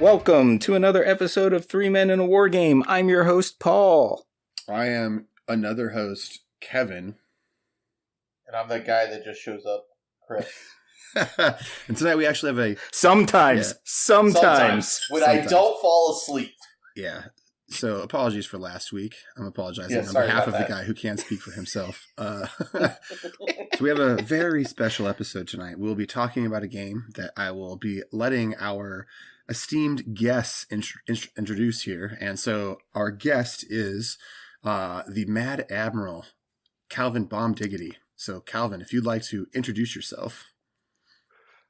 Welcome to another episode of Three Men in a War Game. I'm your host, Paul. I am another host, Kevin. And I'm that guy that just shows up, Chris. And tonight we actually have a... Sometimes. When I don't fall asleep. Yeah. So apologies for last week. I'm apologizing on sorry behalf of about the guy who can't speak for himself. So we have a very special episode tonight. We'll be talking about a game that I will be letting our esteemed guests introduce here. And so our guest is the Mad Admiral Calvin Bomb Diggity. So Calvin, if you'd like to introduce yourself.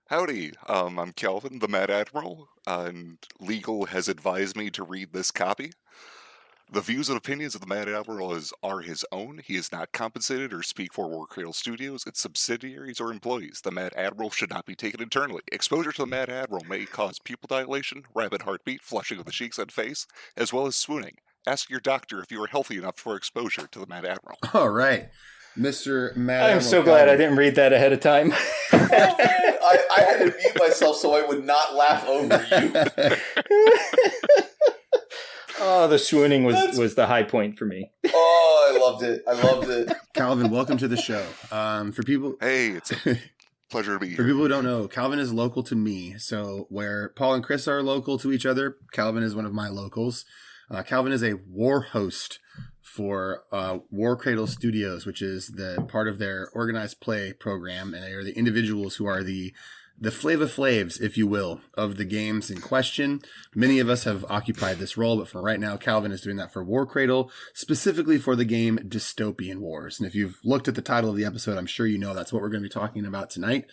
Howdy, I'm Calvin, the Mad Admiral, and legal has advised me to read this copy. The views and opinions of the Mad Admiral are his own. He is not compensated or speak for Warcradle Studios, its subsidiaries, or employees. The Mad Admiral should not be taken internally. Exposure to the Mad Admiral may cause pupil dilation, rapid heartbeat, flushing of the cheeks and face, as well as swooning. Ask your doctor if you are healthy enough for exposure to the Mad Admiral. All right. Mr. Mad Admiral I'm so glad I didn't read that ahead of time. I had to mute myself so I would not laugh over you. Oh, the swooning was the high point for me. Oh, I loved it. Calvin, welcome to the show. For people... Hey, it's a pleasure to be here. For people who don't know, Calvin is local to me. So where Paul and Chris are local to each other, Calvin is one of my locals. Calvin is a war host for Warcradle Studios, which is the part of their organized play program, and they are the individuals who are the Flava Flavs, if you will, of the games in question. Many of us have occupied this role, but for right now, Calvin is doing that for Warcradle, specifically for the game Dystopian Wars. And if you've looked at the title of the episode, I'm sure you know that's what we're going to be talking about tonight.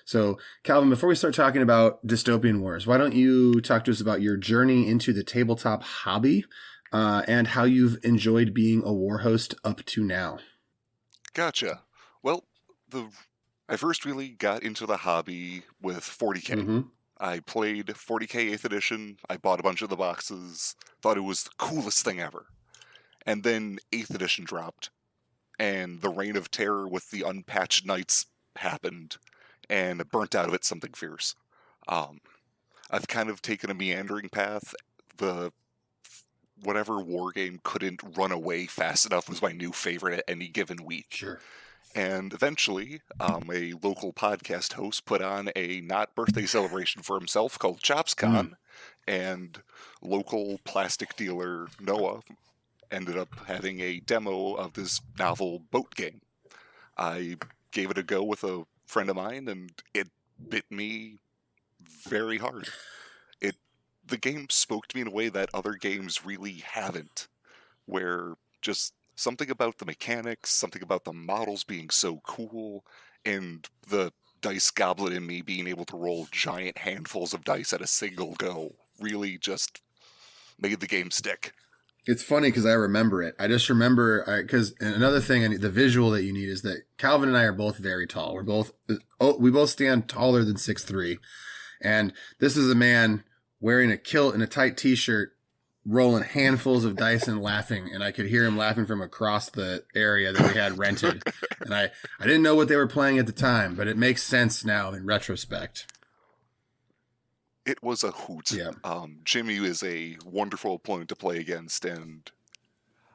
So, Calvin, before we start talking about Dystopian Wars, why don't you talk to us about your journey into the tabletop hobby and how you've enjoyed being a war host up to now? Gotcha. Well, I first really got into the hobby with 40K. Mm-hmm. I played 40K 8th edition, I bought a bunch of the boxes, thought it was the coolest thing ever. And then 8th edition dropped, and the Reign of Terror with the unpatched knights happened, and burnt out of it something fierce. I've kind of taken a meandering path. Whatever war game couldn't run away fast enough was my new favorite at any given week. Sure. And eventually, a local podcast host put on a not birthday celebration for himself called ChopsCon, and local plastic dealer Noah ended up having a demo of this novel boat game. I gave it a go with a friend of mine, and it bit me very hard. The game spoke to me in a way that other games really haven't, where just something about the mechanics, something about the models being so cool, and the dice goblet in me being able to roll giant handfuls of dice at a single go really just made the game stick. It's funny because I remember it. I just remember, because another thing, the visual that you need is that Calvin and I are both very tall. We both stand taller than 6'3", and this is a man wearing a kilt and a tight t-shirt, rolling handfuls of dice and laughing, and I could hear him laughing from across the area that we had rented. And I didn't know what they were playing at the time, but it makes sense now in retrospect. It was a hoot. Yeah. Jimmy is a wonderful opponent to play against, and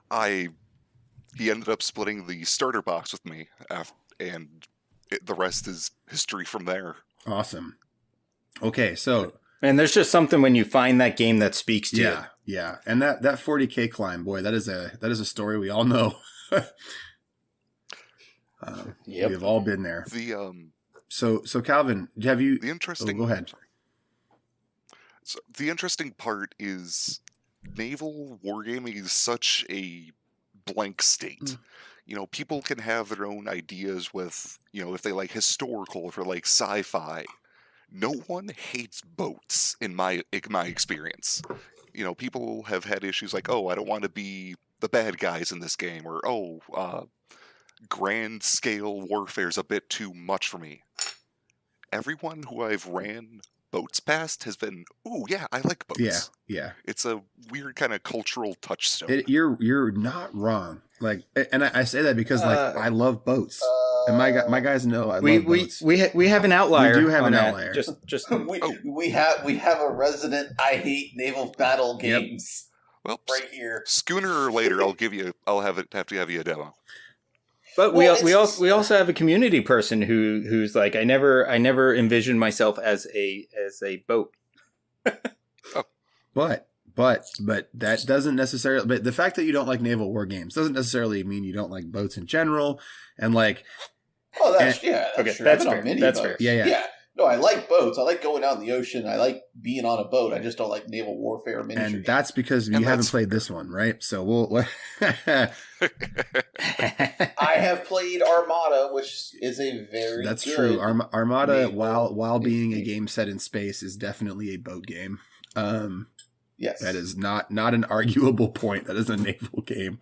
he ended up splitting the starter box with me, the rest is history from there. Awesome. Okay, so... And there's just something when you find that game that speaks to you. Yeah. And that 40K climb, boy, that is a story we all know. Yep. We've all been there. So Calvin, have you... The interesting... go ahead. So the interesting part is naval wargaming is such a blank state. People can have their own ideas with, if they like historical, if they like sci-fi. No one hates boats in my experience. People have had issues like, I don't want to be the bad guys in this game, or grand scale warfare is a bit too much for me. Everyone who I've ran boats past has been, I like boats. Yeah. It's a weird kind of cultural touchstone. You're not wrong. And I say that because I love boats. And my guys know I we love boats. we have an outlier. We do have on an that. outlier. Just we have a resident I hate naval battle Yep. games Well, right here. sooner or later, I'll have to have you a demo. But Well, we also have a community person who's like, I never envisioned myself as a boat. But that doesn't necessarily. But the fact that you don't like naval war games doesn't necessarily mean you don't like boats in general. And like, Oh, that's and- that's okay, true. that's I've been on fair. many That's boats. fair. Yeah. No, I like boats. I like going out in the ocean. I like being on a boat. I just don't like naval warfare miniature and games. that's because you And haven't that's- played this one, right? So we'll. I have played Armada, which is a very That's good true. Armada, naval while being a game. game set in space, is definitely a boat game. Yes. That is not an arguable point. That is a naval game.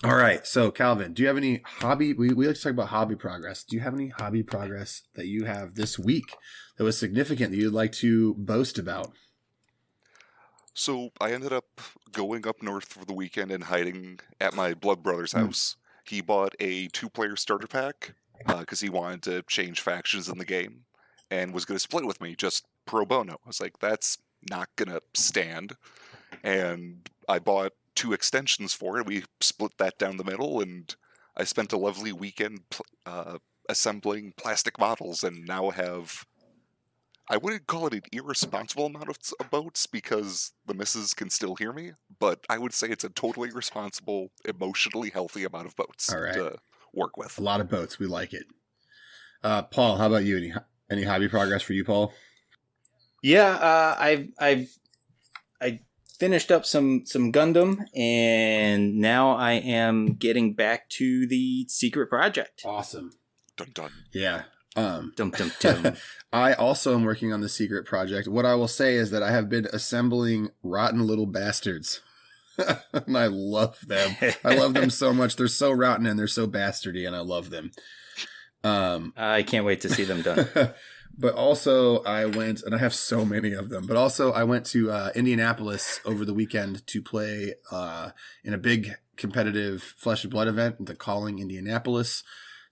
All right. So, Calvin, do you have any hobby? We like to talk about hobby progress. Do you have any hobby progress that you have this week that was significant that you'd like to boast about? So I ended up going up north for the weekend and hiding at my blood brother's house. He bought a 2-player starter pack because he wanted to change factions in the game and was going to split with me just pro bono. I was like, that's not going to stand. And I bought 2 extensions for it. We split that down the middle, and I spent a lovely weekend assembling plastic models, and now have, I wouldn't call it an irresponsible amount of boats because the missus can still hear me, but I would say it's a totally responsible, emotionally healthy amount of boats All right. to work with. A lot of boats. We like it. Paul, how about you? Any hobby progress for you, Paul? Yeah, I finished up some Gundam, and now I am getting back to the secret project. Awesome. Dun dun. Yeah. Dum dum dum. I also am working on the secret project. What I will say is that I have been assembling rotten little bastards. And I love them. I love them so much. They're so rotten and they're so bastardy, and I love them. I can't wait to see them done. But also I went, and I have so many of them, but also I went to Indianapolis over the weekend to play in a big competitive Flesh and Blood event, the Calling Indianapolis.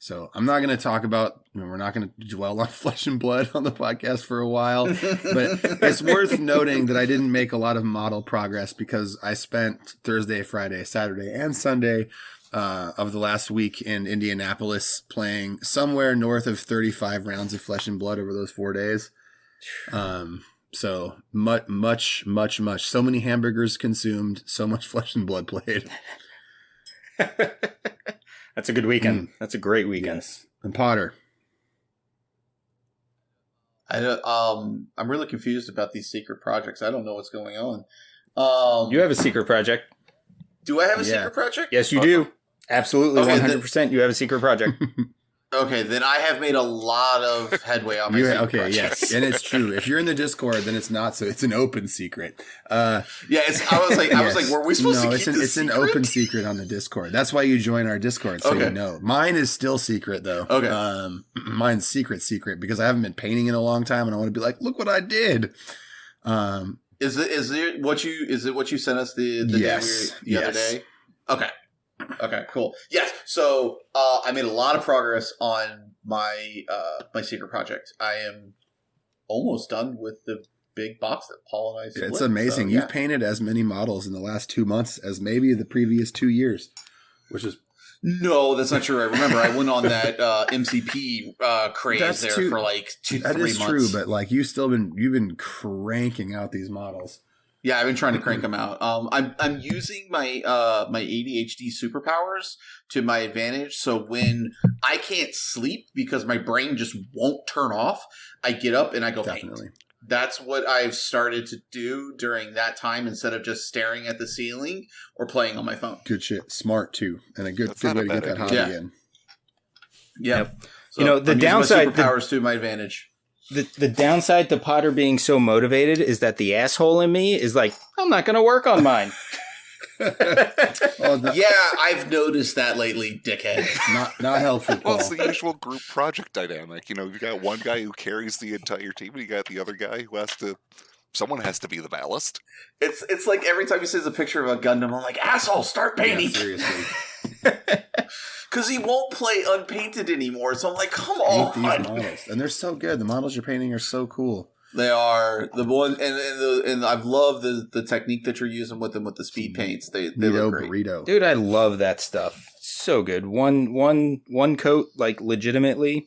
So I'm not going to talk about, we're not going to dwell on Flesh and Blood on the podcast for a while, but it's worth noting that I didn't make a lot of model progress because I spent Thursday, Friday, Saturday, and Sunday of the last week in Indianapolis playing somewhere north of 35 rounds of Flesh and Blood over those 4 days. So much. So many hamburgers consumed, so much Flesh and Blood played. That's a good weekend. That's a great weekend. Yes. And Potter. I'm really confused about these secret projects. I don't know what's going on. You have a secret project. Do I have a Yeah. secret project? Yes, you do. Absolutely, Okay, 100%. You have a secret project. Okay, then I have made a lot of headway on my secret project. Yes, and it's true. If you're in the Discord, then it's not so. It's an open secret. Yeah, I was like, were we supposed to keep this it's secret? an open secret on the Discord. That's why you join our Discord, so Okay. you know. Mine is still secret though. Okay. Mine's secret because I haven't been painting in a long time, and I want to be like, look what I did. Is it what you sent us the Yes. the other day? Okay, cool. Yes. So I made a lot of progress on my my secret project. I am almost done with the big box that Paul and I split. It's amazing. So, yeah. You've painted as many models in the last 2 months as maybe the previous 2 years, which is No, that's not true. I remember I went on that MCP craze for like 2-3 that is months. true. But like you've been cranking out these models. Yeah, I've been trying to crank them out. I'm using my my ADHD superpowers to my advantage. So when I can't sleep because my brain just won't turn off, I get up and I go paint. Definitely. That's what I've started to do during that time instead of just staring at the ceiling or playing on my phone. Good shit. Smart too, and a good That's way not to a get bad that hobby idea. in. Yep. So You know, the I'm using my downside- superpowers to my advantage. The downside to Potter being so motivated is that the asshole in me is like, I'm not going to work on mine. Oh, Yeah, I've noticed that lately, dickhead. not helpful, Paul. Well, it's the usual group project dynamic. You know, you've got one guy who carries the entire team, and you got the other guy who has to. Someone has to be the ballast. It's like every time he sees a picture of a Gundam, I'm like, asshole, start Yeah, painting. seriously. Because he won't play unpainted anymore. So I'm like, come Paint these on. models, and they're so good. The models you're painting are so cool. They are the one, and I've loved the technique that you're using with them with the speed paints. They look great. Burrito. Dude, I love that stuff. So good. One coat, like legitimately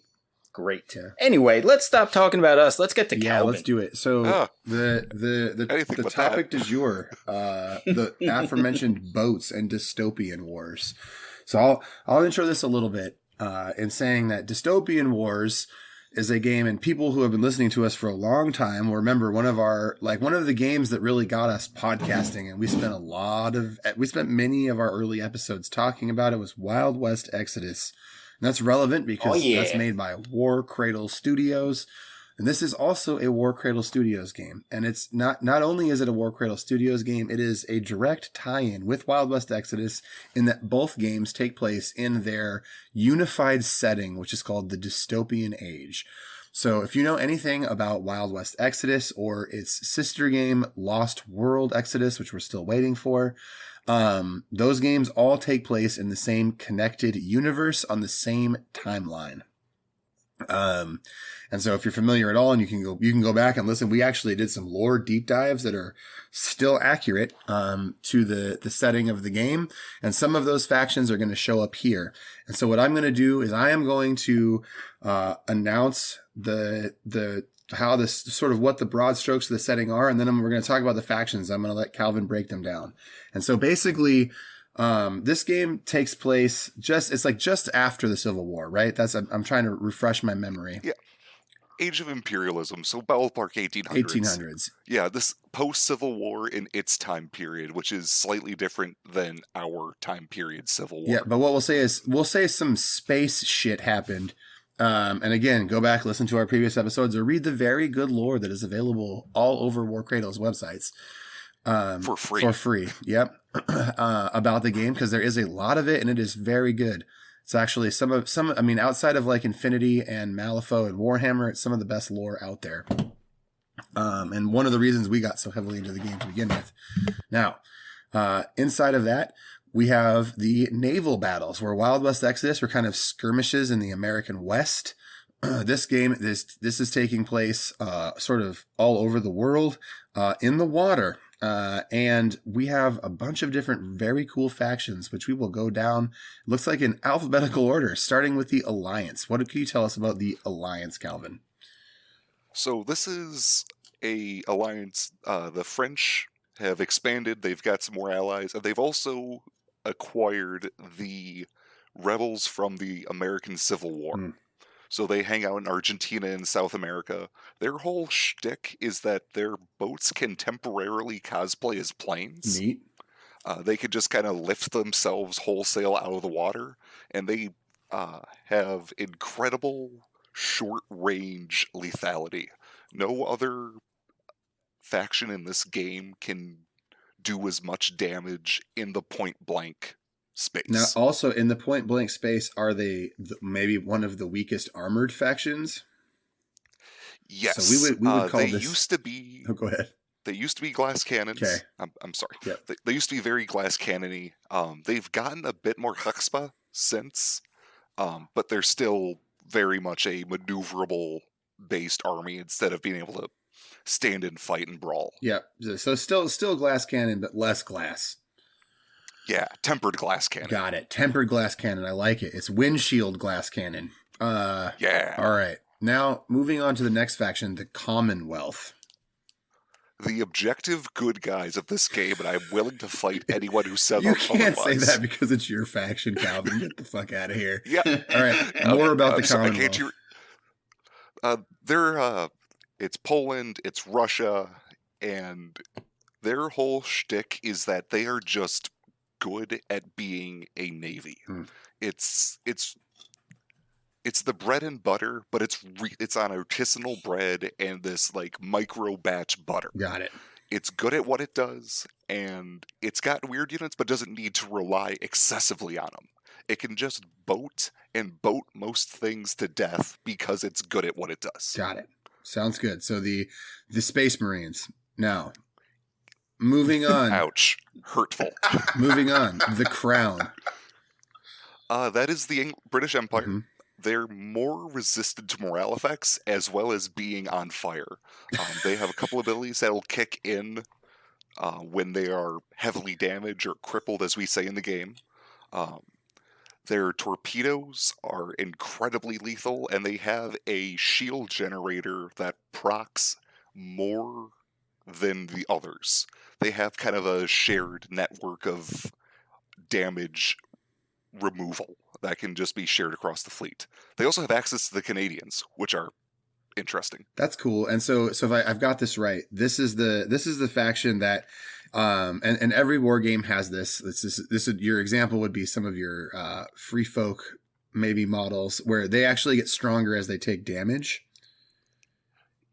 great. Yeah. Anyway, let's stop talking about us. Let's get to Calvin. Let's do it. So the topic du jour, the aforementioned boats and dystopian wars. So I'll intro this a little bit in saying that Dystopian Wars is a game, and people who have been listening to us for a long time will remember one of the games that really got us podcasting, and we spent many of our early episodes talking about it, was Wild West Exodus. And that's relevant because that's made by Warcradle Studios. And this is also a Warcradle Studios game. And it's not only is it a Warcradle Studios game, it is a direct tie-in with Wild West Exodus in that both games take place in their unified setting, which is called the Dystopian Age. So if you know anything about Wild West Exodus or its sister game, Lost World Exodus, which we're still waiting for, those games all take place in the same connected universe on the same timeline. And so if you're familiar at all, and you can go back and listen, we actually did some lore deep dives that are still accurate, to the setting of the game. And some of those factions are going to show up here. And so what I'm going to do is I am going to, announce how this sort of what the broad strokes of the setting are. And then we're going to talk about the factions. I'm going to let Calvin break them down. And so basically, this game takes place just after the Civil War, right? I'm trying to refresh my memory. Yeah. Age of Imperialism, so ballpark 1800s. 1800s. Yeah, this post-Civil War in its time period, which is slightly different than our time period Civil War. Yeah, but what we'll say some space shit happened. And again, go back, listen to our previous episodes, or read the very good lore that is available all over Warcradle's websites. For free. For free, yep. About the game, because there is a lot of it, and it is very good. It's actually outside of like Infinity and Malifaux and Warhammer, it's some of the best lore out there. And one of the reasons we got so heavily into the game to begin with. Now, inside of that, we have the naval battles, where Wild West Exodus were kind of skirmishes in the American West. This game, this is taking place sort of all over the world, in the water. And we have a bunch of different very cool factions, which we will go down, looks like in alphabetical order, starting with the Alliance. What can you tell us about the Alliance, Calvin? So this is a alliance. The French have expanded. They've got some more allies. And they've also acquired the rebels from the American Civil War. So they hang out in Argentina and South America. Their whole shtick is that their boats can temporarily cosplay as planes. Neat. They could just kind of lift themselves wholesale out of the water, and they have incredible short-range lethality. No other faction in this game can do as much damage in the point-blank space. Now, also in the point blank space, are they maybe one of the weakest armored factions? Yes. So we would call they this. Used to be. Oh, go ahead. They used to be glass cannons. Okay. I'm sorry. Yeah. They used to be very glass cannony. They've gotten a bit more chutzpah since, but they're still very much a maneuverable based army instead of being able to stand and fight and brawl. Yeah. So still glass cannon, but less glass. Yeah, tempered glass cannon. Got it. Tempered glass cannon. I like it. It's windshield glass cannon. Yeah. All right. Now, moving on to the next faction, the Commonwealth. The objective good guys of this game, and I'm willing to fight anyone who says You can't otherwise. say that because it's your faction, Calvin. Get the fuck out of here. Yeah. All right. More about the Commonwealth. It's Poland, it's Russia, and their whole shtick is that they are just good at being a navy. It's the bread and butter, but it's on artisanal bread and this like micro batch butter. Got it. It's good at what it does, and it's got weird units, but doesn't need to rely excessively on them. It can just boat most things to death because it's good at what it does. Got it. Sounds good. So the Space Marines. Now, moving on. Ouch. Hurtful. Moving on. The Crown. That is the British Empire. Mhm. They're more resistant to morale effects as well as being on fire. They have a couple abilities that will kick in when they are heavily damaged or crippled, as we say in the game. Um, their torpedoes are incredibly lethal, and they have a shield generator that procs more than the others. They have kind of a shared network of damage removal that can just be shared across the fleet. They also have access to the Canadians, which are interesting. That's cool. And so if I've got this right, this is the faction that, and every war game has this. Your example would be some of your free folk maybe models where they actually get stronger as they take damage.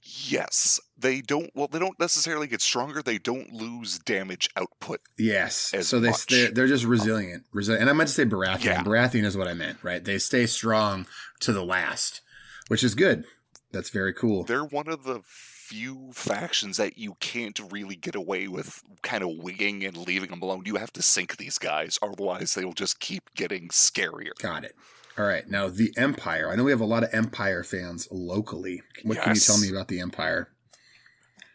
Yes, they don't. Well, they don't necessarily get stronger. They don't lose damage output. Yes, as so much. they're just resilient. And I meant to say Baratheon. Yeah. Baratheon is what I meant, right? They stay strong to the last, which is good. That's very cool. They're one of the few factions that you can't really get away with kind of winging and leaving them alone. You have to sink these guys, otherwise they will just keep getting scarier. Got it. All right. Now, the Empire. I know we have a lot of Empire fans locally. What can you tell me about the Empire?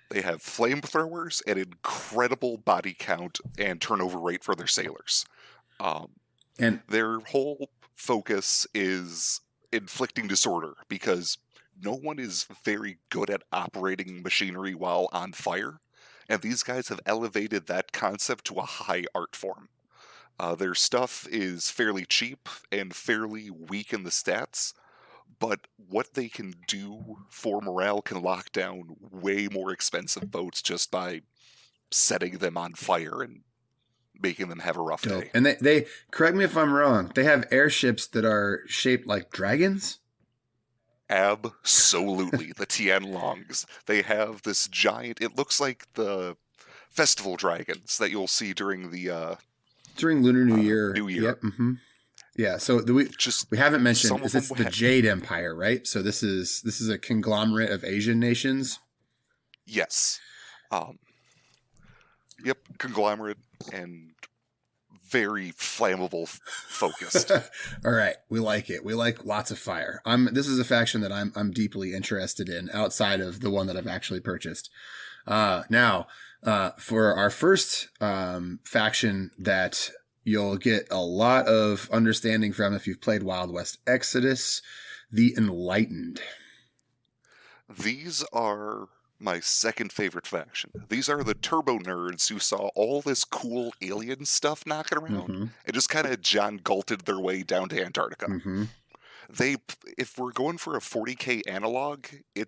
They have flamethrowers, an incredible body count and turnover rate for their sailors. And their whole focus is inflicting disorder because no one is very good at operating machinery while on fire, and these guys have elevated that concept to a high art form. Their stuff is fairly cheap and fairly weak in the stats, but what they can do for morale can lock down way more expensive boats just by setting them on fire and making them have a rough day. And they correct me if I'm wrong, they have airships that are shaped like dragons? Absolutely. The Tianlongs. They have this giant, it looks like the festival dragons that you'll see during the during Lunar New Year. New Year. Yep. Mm-hmm. Yeah. So we haven't mentioned is this the Jade Empire, right? So this is a conglomerate of Asian nations. Yes. Yep. Conglomerate and very flammable focused. All right. We like it. We like lots of fire. This is a faction that I'm deeply interested in outside of the one that I've actually purchased. Now, for our first faction that you'll get a lot of understanding from if you've played Wild West Exodus, the Enlightened. These are my second favorite faction. These are the turbo nerds who saw all this cool alien stuff knocking around and just kind of John Galted their way down to Antarctica. Mm-hmm. If we're going for a 40k analog,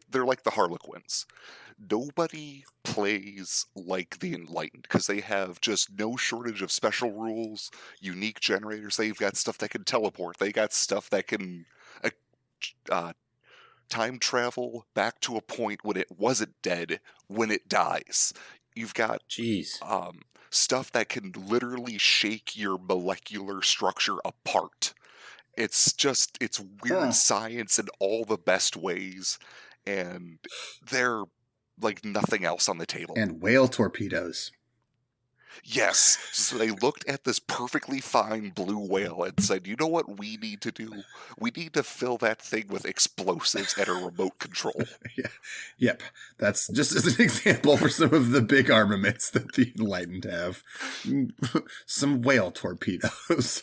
they're like the Harlequins. Nobody plays like the Enlightened because they have just no shortage of special rules, unique generators. They've got stuff that can teleport. They got stuff that can time travel back to a point when it wasn't dead when it dies. You've got stuff that can literally shake your molecular structure apart. It's weird science in all the best ways, and they're like nothing else on the table. And whale torpedoes. Yes. So they looked at this perfectly fine blue whale and said, you know what we need to do? We need to fill that thing with explosives and a remote control. Yeah. Yep. That's just as an example for some of the big armaments that the Enlightened have. Some whale torpedoes.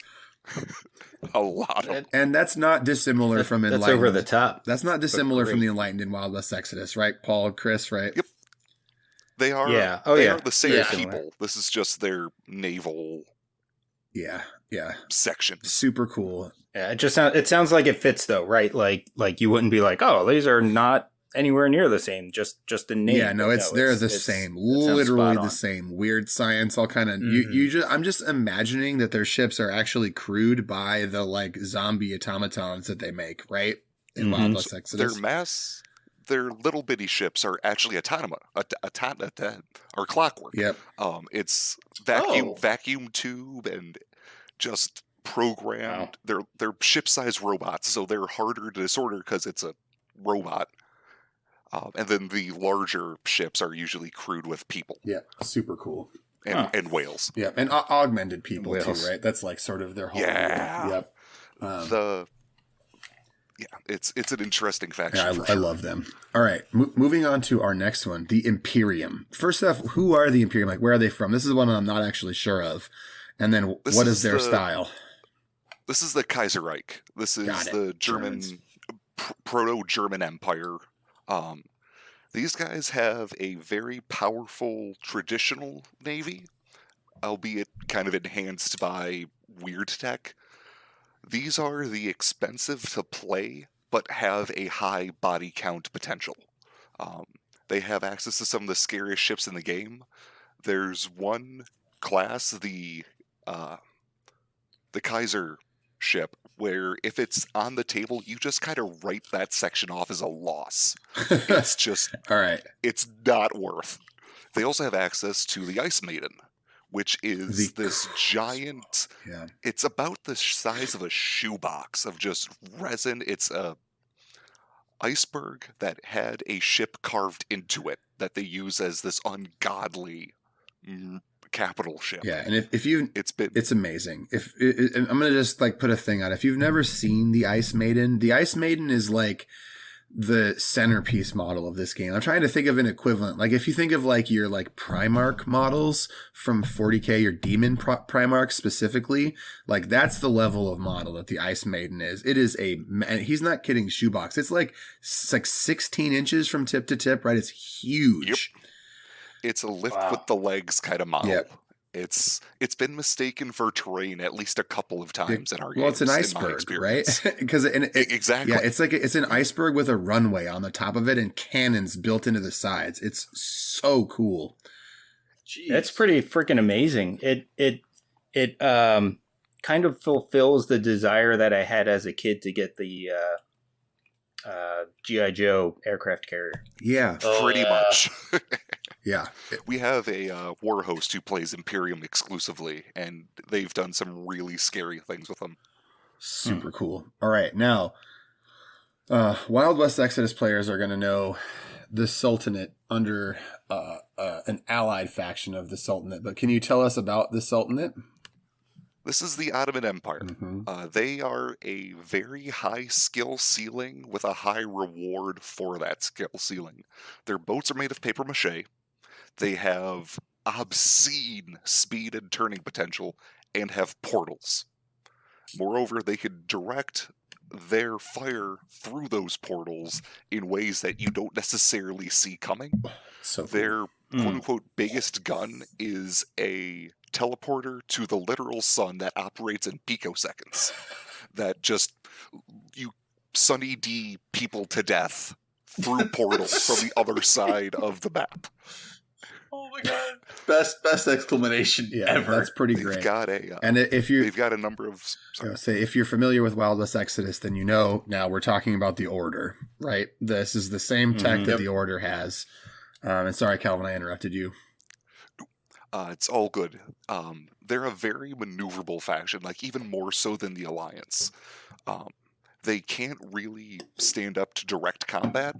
A lot of And that's not dissimilar from Enlightened. That's over the top. That's not dissimilar from the Enlightened in Wild West Exodus, right? Paul, Chris, right? Yep. They are. Yeah. They are the same people. This is just their naval. Yeah. Section. Super cool. Yeah. It sounds like it fits though, right? Like you wouldn't be like, oh, these are not anywhere near the same. Just the name. Yeah. No, they're the same. Literally the same. Weird science. All kind of. I'm just imagining that their ships are actually crewed by the like zombie automatons that they make, right? In Wild West Exodus. Their little bitty ships are actually or clockwork. Yep. It's vacuum tube and just programmed. Wow. They're ship-sized robots, so they're harder to disorder because it's a robot. And then the larger ships are usually crewed with people. Yeah, super cool. And whales. Yeah, and augmented people too, right? That's like sort of their whole. Yeah. Yep. It's an interesting faction. Yeah, for I sure. love them. All right, moving on to our next one, the Imperium. First off, who are the Imperium? Like, where are they from? This is one I'm not actually sure of. And then, what is their style? This is the Kaiserreich. This is the German, proto-German Empire. These guys have a very powerful traditional navy, albeit kind of enhanced by weird tech. These are the expensive to play, but have a high body count potential. They have access to some of the scariest ships in the game. There's one class, the Kaiser ship, where if it's on the table, you just kind of write that section off as a loss. It's just all right. It's not worth. They also have access to the Ice Maiden, which is this giant. Yeah. It's about the size of a shoebox of just resin. It's a iceberg that had a ship carved into it that they use as this ungodly capital ship. Yeah, and if you, it's amazing. I'm gonna just like put a thing out. If you've never seen the Ice Maiden is like the centerpiece model of this game. I'm trying to think of an equivalent. Like if you think of like your like Primarch models from 40K, your Demon Primarch specifically, like that's the level of model that the Ice Maiden is. It is and he's not kidding, shoebox. It's like 16 inches from tip to tip, right? It's huge. Yep. It's a lift with the legs kind of model. Yep. It's been mistaken for terrain at least a couple of times in our games. Well, it's an iceberg, right? Because exactly, yeah, it's an iceberg with a runway on the top of it and cannons built into the sides. It's so cool. Jeez. That's pretty freaking amazing. It kind of fulfills the desire that I had as a kid to get the G.I. Joe aircraft carrier. Yeah, pretty much. Yeah. We have a war host who plays Imperium exclusively, and they've done some really scary things with them. Super cool. All right, now, Wild West Exodus players are going to know the Sultanate under an allied faction of the Sultanate, but can you tell us about the Sultanate? This is the Ottoman Empire. Mm-hmm. They are a very high skill ceiling with a high reward for that skill ceiling. Their boats are made of paper mache. They have obscene speed and turning potential and have portals. Moreover, they can direct their fire through those portals in ways that you don't necessarily see coming. So cool. Their quote-unquote biggest gun is a teleporter to the literal sun that operates in picoseconds. That just, you Sunny D people to death through portals from the other side of the map. Oh my god! Best exclamation ever. That's pretty great. They've got a and they've got a number of. Say if you're familiar with Wild West Exodus, then you know now we're talking about the Order, right? This is the same tech that the Order has. And sorry, Calvin, I interrupted you. It's all good. They're a very maneuverable faction, like even more so than the Alliance. They can't really stand up to direct combat,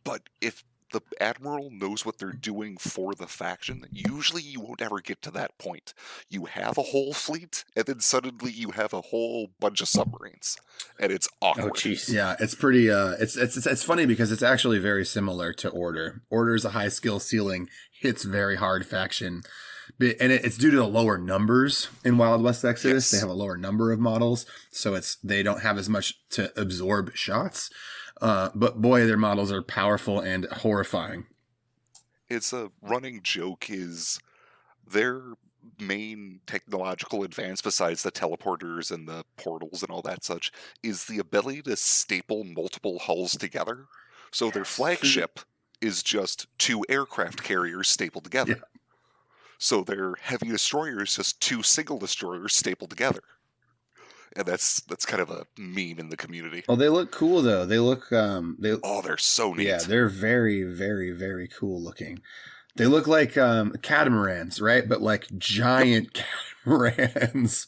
but if the Admiral knows what they're doing for the faction, usually you won't ever get to that point. You have a whole fleet, and then suddenly you have a whole bunch of submarines, and it's awkward. Oh, jeez. Yeah, it's pretty. It's funny because it's actually very similar to Order. Order is a high skill ceiling, hits very hard faction, and it's due to the lower numbers in Wild West Exodus. Yes. They have a lower number of models, so they don't have as much to absorb shots. But boy, their models are powerful and horrifying. It's a running joke is their main technological advance, besides the teleporters and the portals and all that such, is the ability to staple multiple hulls together. So their flagship is just 2 aircraft carriers stapled together. Yeah. So their heavy destroyer is just 2 single destroyers stapled together. And that's kind of a meme in the community. Oh, they look cool though. They look they're so neat. Yeah, they're very, very, very cool looking. They look like catamarans, right? But like giant catamarans.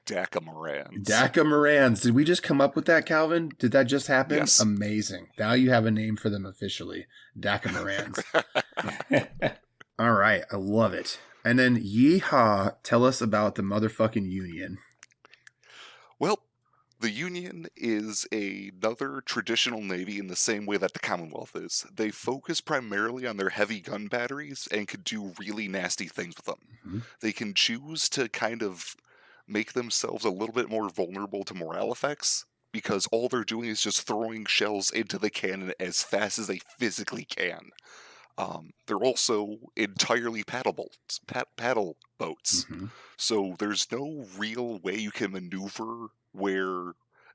Dacamarans. Did we just come up with that, Calvin? Did that just happen? Yes. Amazing. Now you have a name for them officially. Dacamarans. All right. I love it. And then yeehaw, tell us about the motherfucking Union. Well, the Union is another traditional navy in the same way that the Commonwealth is. They focus primarily on their heavy gun batteries and can do really nasty things with them. Mm-hmm. They can choose to kind of make themselves a little bit more vulnerable to morale effects because all they're doing is just throwing shells into the cannon as fast as they physically can. They're also entirely paddle boats. Mm-hmm. So there's no real way you can maneuver where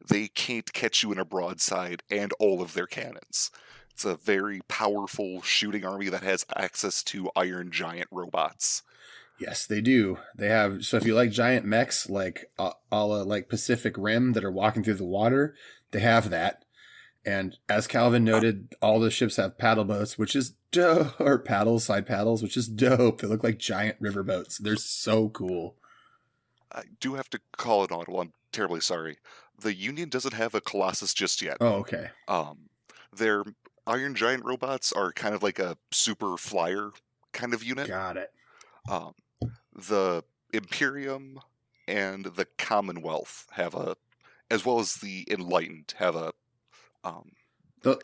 they can't catch you in a broadside and all of their cannons. It's a very powerful shooting army that has access to Iron Giant robots. Yes, they do. They have. So if you like giant mechs, like a la like Pacific Rim that are walking through the water, they have that. And as Calvin noted, all the ships have paddle boats, which is dope, or side paddles, which is dope. They look like giant river boats. They're so cool. I do have to call an audible. I'm terribly sorry. The Union doesn't have a Colossus just yet. Oh, okay. Their Iron Giant robots are kind of like a super flyer kind of unit. Got it. The Imperium and the Commonwealth have as well as the Enlightened have a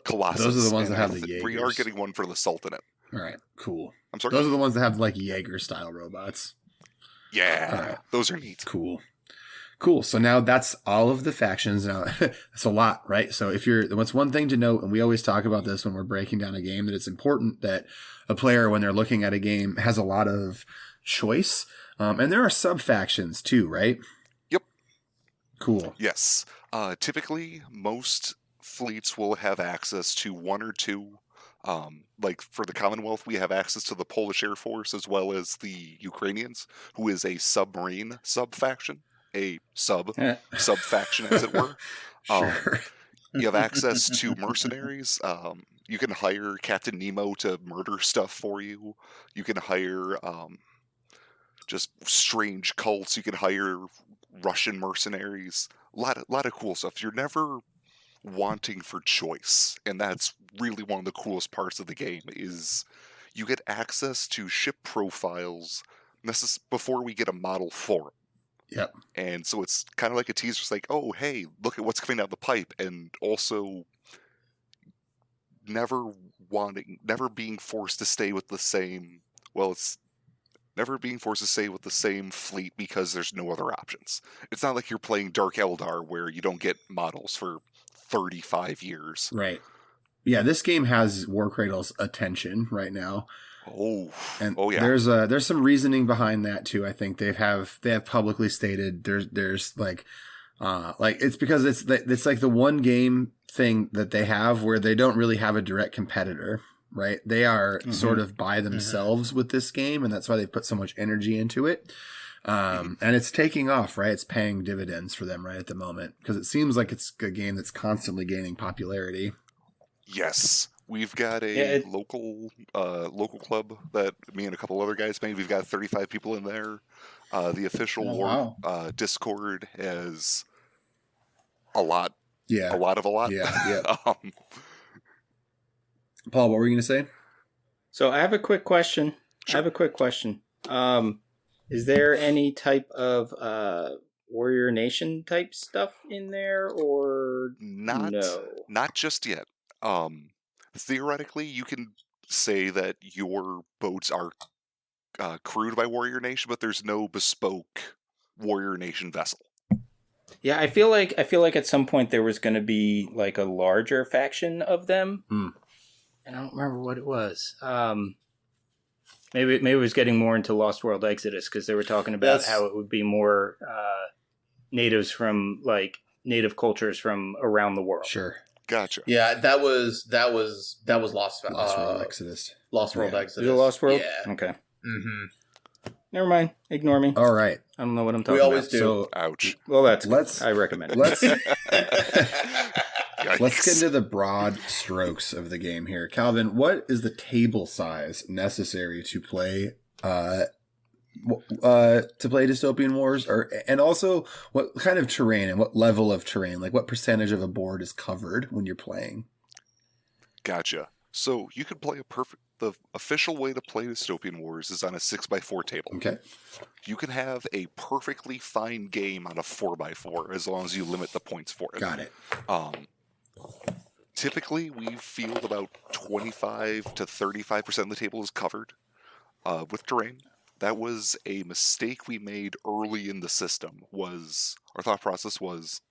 Colossus. Those are the ones that have the We Jaegers. are getting one for the Sultanate. All right, cool. I'm sorry? Those are the ones that have like Jaeger style robots. Yeah, All right. Those are neat. Cool. So now that's all of the factions. Now that's a lot, right? So what's one thing to note, and we always talk about this when we're breaking down a game, that it's important that a player, when they're looking at a game, has a lot of choice. And there are sub factions too, right? Yep. Cool. Yes. Typically, most fleets will have access to one or two. Like for the Commonwealth, we have access to the Polish Air Force as well as the Ukrainians, who is a submarine sub-faction. A sub-faction, as it were. Sure. You have access to mercenaries. You can hire Captain Nemo to murder stuff for you. You can hire just strange cults. You can hire Russian mercenaries. A lot of cool stuff. You're never wanting for choice, and that's really one of the coolest parts of the game. Is you get access to ship profiles before we get a model for them. Yep. And so it's kind of like a teaser. It's like, oh, hey, look at what's coming down the pipe. And also never being forced to stay with the same, it's never being forced to stay with the same fleet because there's no other options. It's not like you're playing Dark Eldar where you don't get models for 35 years. Right. Yeah, this game has Warcradle's attention right now. Oh, and yeah. There's some reasoning behind that too. I think they have publicly stated there's like it's because it's like the one game thing that they have where they don't really have a direct competitor, right? They are sort of by themselves with this game, and that's why they put so much energy into it. And it's taking off, right? It's paying dividends for them right at the moment because it seems like it's a game that's constantly gaining popularity. Yes. We've got a local club that me and a couple other guys made. We've got 35 people in there. The official Discord has a lot. Yeah. A lot of a lot. Yeah. Paul, what were you going to say? So I have a quick question. Sure. Is there any type of Warrior Nation type stuff in there, or no? Not just yet. Theoretically, you can say that your boats are crewed by Warrior Nation, but there's no bespoke Warrior Nation vessel. Yeah, I feel like at some point there was going to be like a larger faction of them, and I don't remember what it was. Maybe it was getting more into Lost World Exodus because they were talking about how it would be more natives from like native cultures from around the world. Sure. Gotcha. Yeah, that was Lost World Exodus. Lost World Exodus. Is it Lost World? Yeah. Okay. Mm-hmm. Never mind. Ignore me. All right. I don't know what I'm talking We always about. do. So, ouch. Well, I recommend it. Let's get into the broad strokes of the game here. Calvin, what is the table size necessary to play Dystopian Wars, and also what kind of terrain and what level of terrain, like what percentage of a board is covered when you're playing? Gotcha. So you could play the official way to play Dystopian Wars is on a 6x4 table. Okay. You can have a perfectly fine game on a 4x4 as long as you limit the points for it. Got it. Typically, we field about 25 to 35% of the table is covered with terrain. That was a mistake we made early in the system. Our thought process was,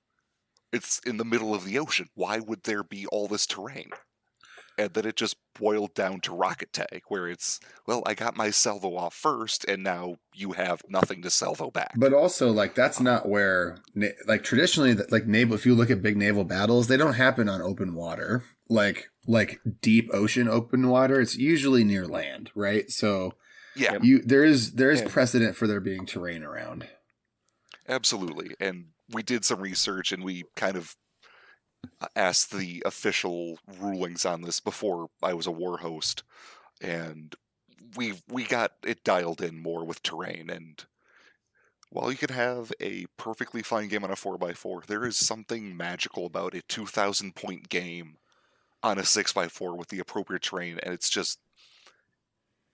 it's in the middle of the ocean. Why would there be all this terrain? And then it just boiled down to rocket tag, where it's, well, I got my salvo off first, and now you have nothing to salvo back. But also, like, that's not where, like, traditionally, like, naval, if you look at big naval battles, they don't happen on open water, like deep ocean open water. It's usually near land, right? So, yeah, there is precedent for there being terrain around. Absolutely. And we did some research, and we kind of asked the official rulings on this before I was a war host, and we got it dialed in more with terrain. And while you could have a perfectly fine game on a 4x4, there is something magical about a 2,000 point game on a 6x4 with the appropriate terrain, and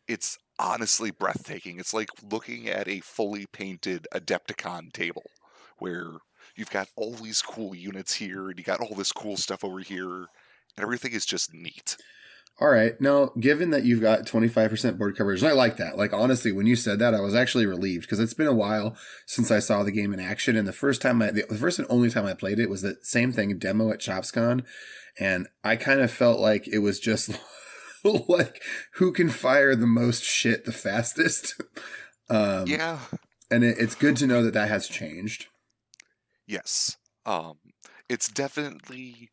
it's honestly breathtaking. It's like looking at a fully painted Adepticon table where you've got all these cool units here, and you got all this cool stuff over here, and everything is just neat. All right. Now, given that you've got 25% board coverage, and I like that. Like, honestly, when you said that, I was actually relieved, because it's been a while since I saw the game in action. And the first and only time I played it was the same thing, demo at ChopsCon. And I kind of felt like it was just like, who can fire the most shit the fastest? Yeah. And it's good to know that has changed. Yes. It's definitely...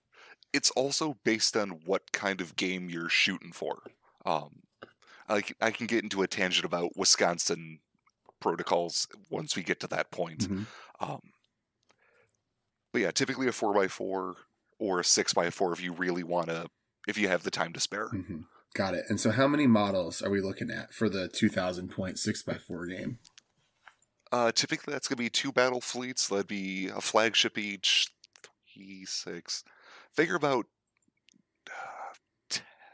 It's also based on what kind of game you're shooting for. I can get into a tangent about Wisconsin protocols once we get to that point. Mm-hmm. But yeah, typically a 4x4 or a 6x4 if you have the time to spare. Mm-hmm. Got it. And so how many models are we looking at for the 2,000 point 6x4 game? Typically that's going to be 2 battle fleets. That'd be a flagship each, 3, 6... Figure about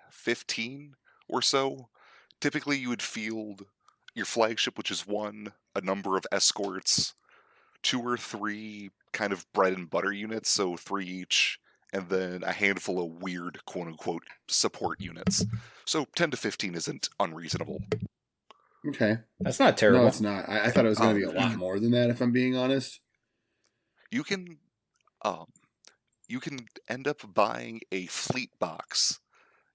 15 or so. Typically, you would field your flagship, which is 1, a number of escorts, 2 or 3 kind of bread and butter units, so 3 each, and then a handful of weird, quote-unquote, support units. So 10 to 15 isn't unreasonable. Okay. That's not terrible. No, it's not. I thought it was going to be a lot more than that, if I'm being honest. You can end up buying a fleet box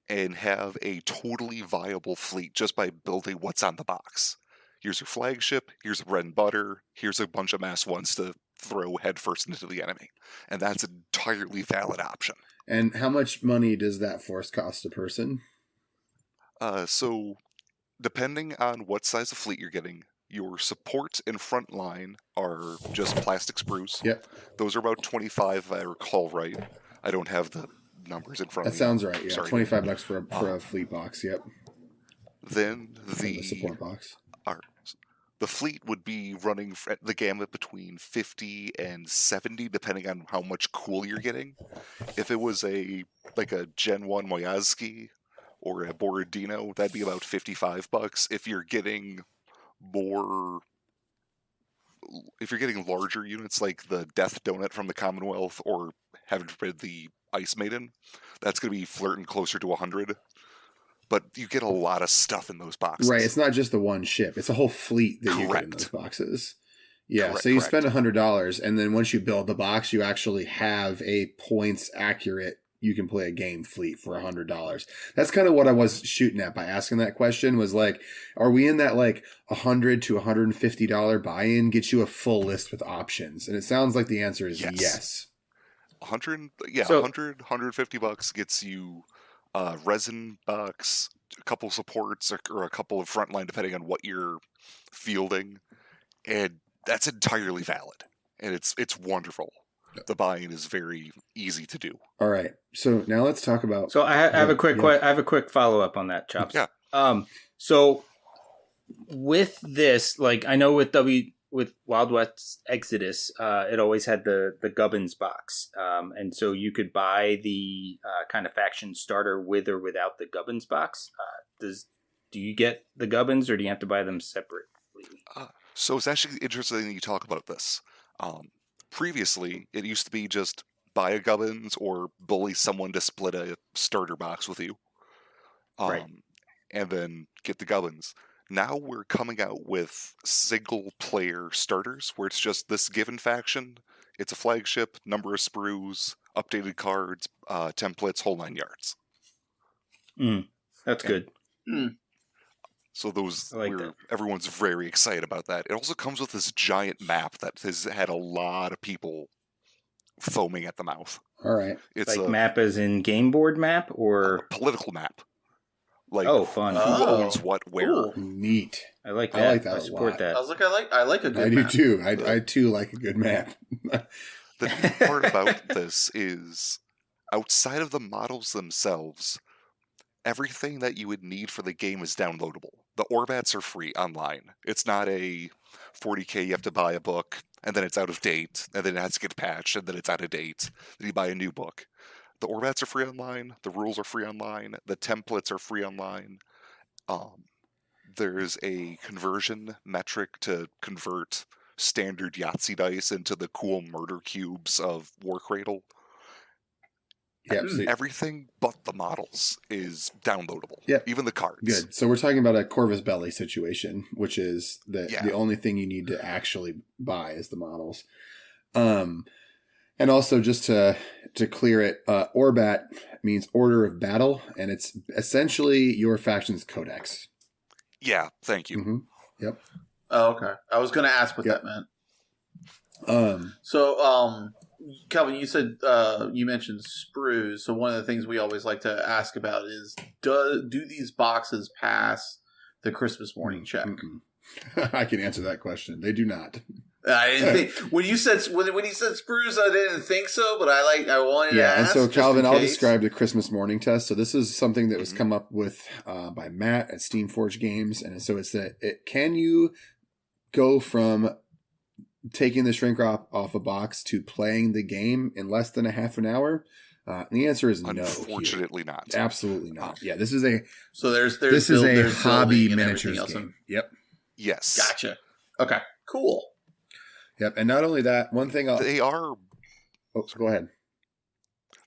and have a totally viable fleet just by building what's on the box. Here's your flagship, here's a bread and butter, here's a bunch of mass ones to throw headfirst into the enemy. And that's an entirely valid option. And how much money does that force cost a person? So, depending on what size of fleet you're getting, your support and front line are just plastic sprues. Yep. Those are about 25, if I recall right. I don't have the numbers in front of me. That sounds right, yeah. Sorry. $25 for a fleet box, yep. Then the support box. The fleet would be running the gamut between 50 and 70, depending on how much cool you're getting. If it was a Gen 1 Moyazki or a Borodino, that'd be about $55. If you're getting larger units like the Death Donut from the Commonwealth or heaven forbid the Ice Maiden, that's going to be flirting closer to 100. But you get a lot of stuff in those boxes. Right, it's not just the one ship. It's a whole fleet that you get in those boxes. Yeah, so you spend $100, and then once you build the box, you actually have a points accurate, you can play a game fleet for $100. That's kind of what I was shooting at by asking that question, was like, are we in that like $100 to $150 buy-in gets you a full list with options? And it sounds like the answer is yes. $150 gets you resin box, a couple supports, or a couple of frontline, depending on what you're fielding, and that's entirely valid, and it's wonderful. The buy-in is very easy to do. All right, so now let's talk about. So I have a quick follow-up on that, Chops. Yeah. So with this, like I know with with Wild West Exodus, it always had the gubbins box, and so you could buy the kind of faction starter with or without the gubbins box. Do you get the gubbins, or do you have to buy them separately? So it's actually interesting that you talk about this. Previously, it used to be just buy a gubbins or bully someone to split a starter box with you, Right. and then get the gubbins. Now we're coming out with single-player starters, where it's just this given faction, it's a flagship, number of sprues, updated cards, templates, whole 9 yards. That's good. So those, I like that. everyone's very excited about that. It also comes with this giant map that has had a lot of people foaming at the mouth. All right. It's Like a map as in game board map, or political map. Like, oh, fun! who owns what where. Cool. Neat. I like that. I like that I a support lot. that. I was like, I like a good I do map. too. I too like a good map. The neat part about this is, outside of the models themselves, everything that you would need for the game is downloadable. The Orbats are free online. It's not a 40K, you have to buy a book, and then it's out of date, and then it has to get patched, and then it's out of date. Then you buy a new book. The Orbats are free online, the rules are free online, the templates are free online. There's a conversion metric to convert standard Yahtzee dice into the cool murder cubes of Warcradle. Yep. So, Everything but the models is downloadable. Yep. Even the cards. good. So we're talking about a Corvus Belli situation, which is Yeah. the only thing you need to actually buy is the models. And also just to clear it, Orbat means Order of Battle, and it's essentially your faction's codex. Yeah, thank you. Mm-hmm. Yep. Oh, okay. I was going to ask what Yep. that meant. So, Calvin, you said you mentioned sprues. So one of the things we always like to ask about is do these boxes pass the Christmas morning check? Mm-mm. I can answer that question. They do not. I didn't think when you said when he said sprues, I didn't think so, but I wanted to Yeah, and ask. so just Calvin, in I'll case. describe the Christmas morning test. So this is something that was come up with by Matt at Steamforge Games, and so it's can you go from taking the shrink wrap off a box to playing the game in less than a half an hour? And the answer is no. here. Unfortunately not. Absolutely not. Yeah, this is a So there's hobby building and miniatures everything else. game. Yep. Yes. Gotcha. Okay. Cool. Yep. And not only that, one thing They are go ahead.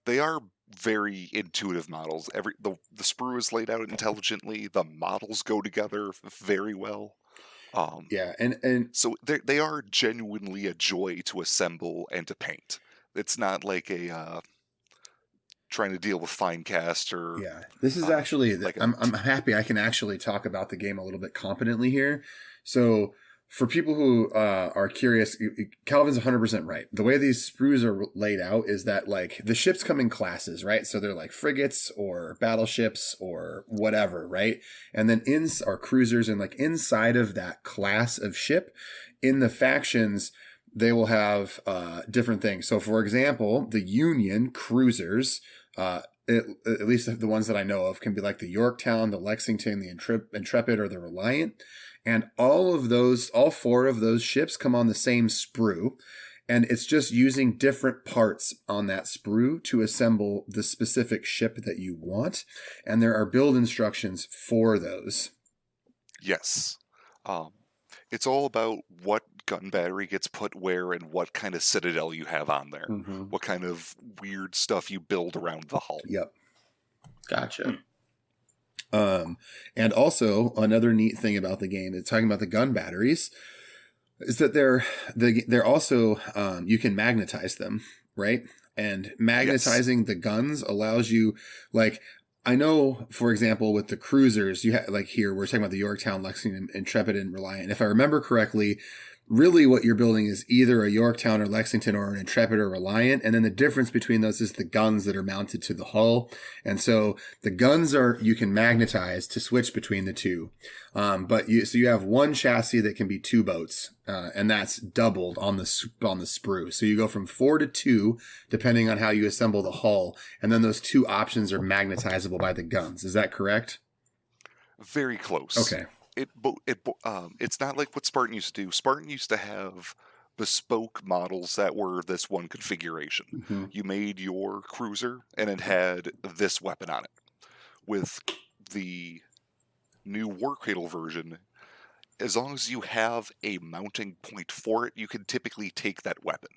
They are very intuitive models. The sprue is laid out intelligently. The models go together very well. Yeah, and So they are genuinely a joy to assemble and to paint. It's not like a trying to deal with fine cast or yeah, this is actually like I'm happy I can actually talk about the game a little bit competently here. So for people who are curious, Calvin's 100% right. The way these sprues are laid out is that like the ships come in classes, right? So they're like frigates or battleships or whatever, right? And then are cruisers, and like inside of that class of ship, in the factions, they will have different things. So for example, the Union cruisers, at least the ones that I know of, can be like the Yorktown, the Lexington, the Intrepid, or the Reliant. And all four of those ships come on the same sprue. And it's just using different parts on that sprue to assemble the specific ship that you want. And there are build instructions for those. Yes. It's all about what gun battery gets put where and what kind of citadel you have on there. Mm-hmm. What kind of weird stuff you build around the hull. Yep. Gotcha. And also another neat thing about the game is talking about the gun batteries is that they're also, you can magnetize them, right? And magnetizing the guns allows you, like, I know, for example, with the cruisers, you have, like here, we're talking about the Yorktown, Lexington, Intrepid, and Reliant. If I remember correctly, really what you're building is either a Yorktown or Lexington or an Intrepid or Reliant. And then the difference between those is the guns that are mounted to the hull. And so the guns you can magnetize to switch between the two. So you have one chassis that can be two boats, and that's doubled on the sprue. So you go from 4 to 2, depending on how you assemble the hull. And then those two options are magnetizable by the guns. Is that correct? Very close. Okay. it's not like what Spartan used to do. Spartan used to have bespoke models that were this one configuration. Mm-hmm. You made your cruiser, and it had this weapon on it. With the new Warcradle version, as long as you have a mounting point for it, you can typically take that weapon.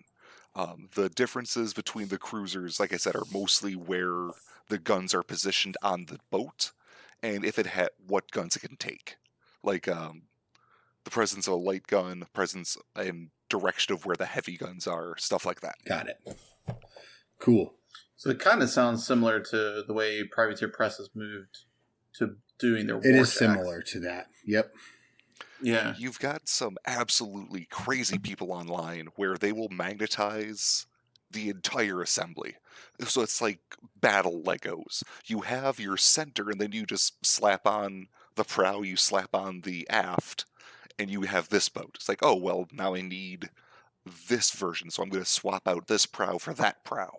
The differences between the cruisers, like I said, are mostly where the guns are positioned on the boat, and if it had what guns it can take. Like the presence of a light gun, presence and direction of where the heavy guns are, stuff like that. Got it. Cool. So it kind of sounds similar to the way Privateer Press has moved to doing their. It is similar to that. Yep. Yeah. You've got some absolutely crazy people online where they will magnetize the entire assembly. So it's like battle Legos. You have your center, and then you just slap on the prow, you slap on the aft, and you have this boat. It's like, oh, well, now I need this version, so I'm going to swap out this prow for that prow.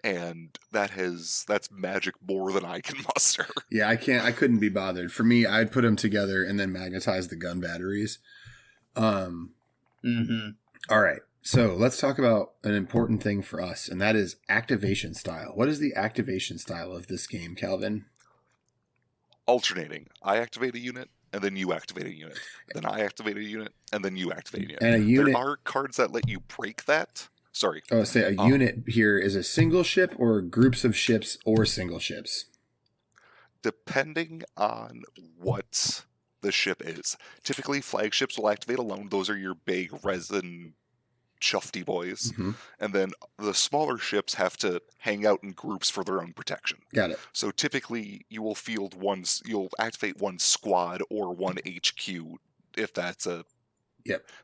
And that's magic more than I can muster. Yeah, I couldn't be bothered. For me, I'd put them together and then magnetize the gun batteries. Mm-hmm. All right. So let's talk about an important thing for us, and that is activation style. What is the activation style of this game, Calvin? Alternating. I activate a unit, and then you activate a unit. Then I activate a unit, and then you activate a unit. And a unit. There are cards that let you break that. Sorry. Oh, say a unit here is a single ship or groups of ships or single ships? Depending on what the ship is. Typically, flagships will activate alone. Those are your big resin chufty boys. Mm-hmm. And then the smaller ships have to hang out in groups for their own protection. Got it. So typically, you'll activate one squad or one HQ if that's a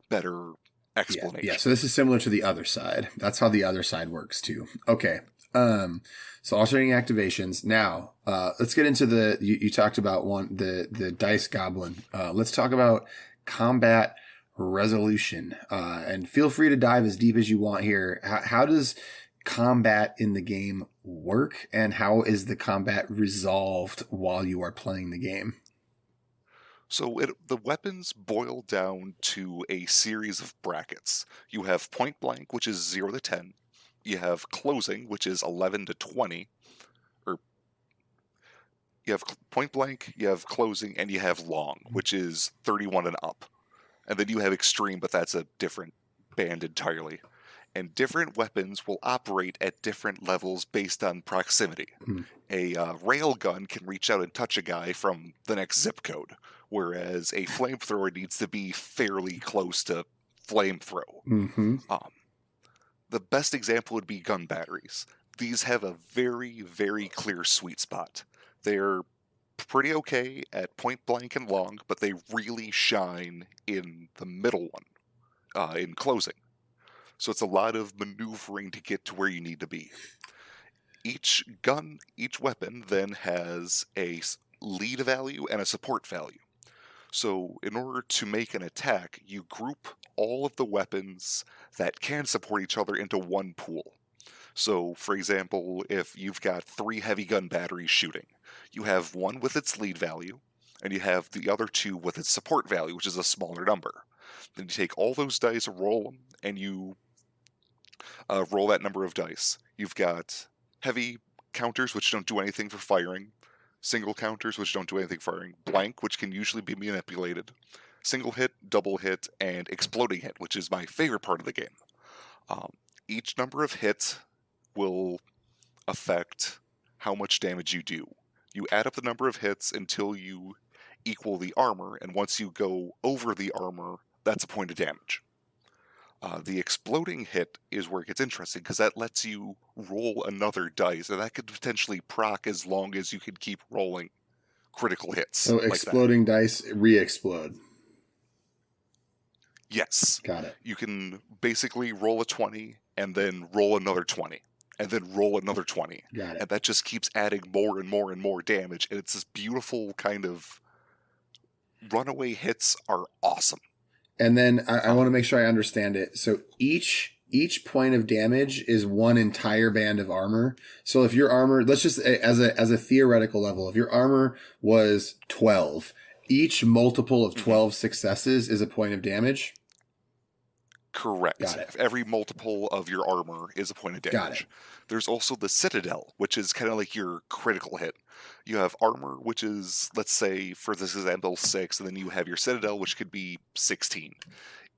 better explanation. Yeah, so this is similar to the other side. That's how the other side works too. Okay. So alternating activations. Now, let's get into you talked about the dice goblin. Let's talk about combat resolution. And feel free to dive as deep as you want here. How does combat in the game work, and how is the combat resolved while you are playing the game? So the weapons boil down to a series of brackets. You have point blank, which is 0 to 10. You have closing, which is 11 to 20. Or you have point blank, you have closing, and you have long, which is 31 and up. And then you have extreme, but that's a different band entirely. And different weapons will operate at different levels based on proximity. Mm. A rail gun can reach out and touch a guy from the next zip code, whereas a flamethrower needs to be fairly close to flamethrow. Mm-hmm. The best example would be gun batteries. These have a very, very clear sweet spot. They're pretty okay at point blank and long, but they really shine in the middle one, in closing. So it's a lot of maneuvering to get to where you need to be. Each weapon then has a lead value and a support value. So in order to make an attack, you group all of the weapons that can support each other into one pool. So, for example, if you've got 3 heavy gun batteries shooting, you have one with its lead value, and you have the other 2 with its support value, which is a smaller number. Then you take all those dice, roll them, and you roll that number of dice. You've got heavy counters, which don't do anything for firing, single counters, which don't do anything for firing, blank, which can usually be manipulated, single hit, double hit, and exploding hit, which is my favorite part of the game. Each number of hits will affect how much damage you do. You add up the number of hits until you equal the armor, and once you go over the armor, that's a point of damage. The exploding hit is where it gets interesting, because that lets you roll another dice, and that could potentially proc as long as you can keep rolling critical hits. So exploding dice re-explode. Yes. Got it. You can basically roll a 20, and then roll another 20, and then roll another 20. Got it. And that just keeps adding more and more and more damage, and it's this beautiful kind of runaway hits are awesome. And then I want to make sure I understand it. So each point of damage is one entire band of armor. So if your armor, let's just as a theoretical level, if your armor was 12 each multiple of 12 successes is a point of damage. Correct. Got it. Every multiple of your armor is a point of damage. Got it. There's also the Citadel, which is kind of like your critical hit. You have armor, which is, let's say, for this example, 6, and then you have your Citadel, which could be 16.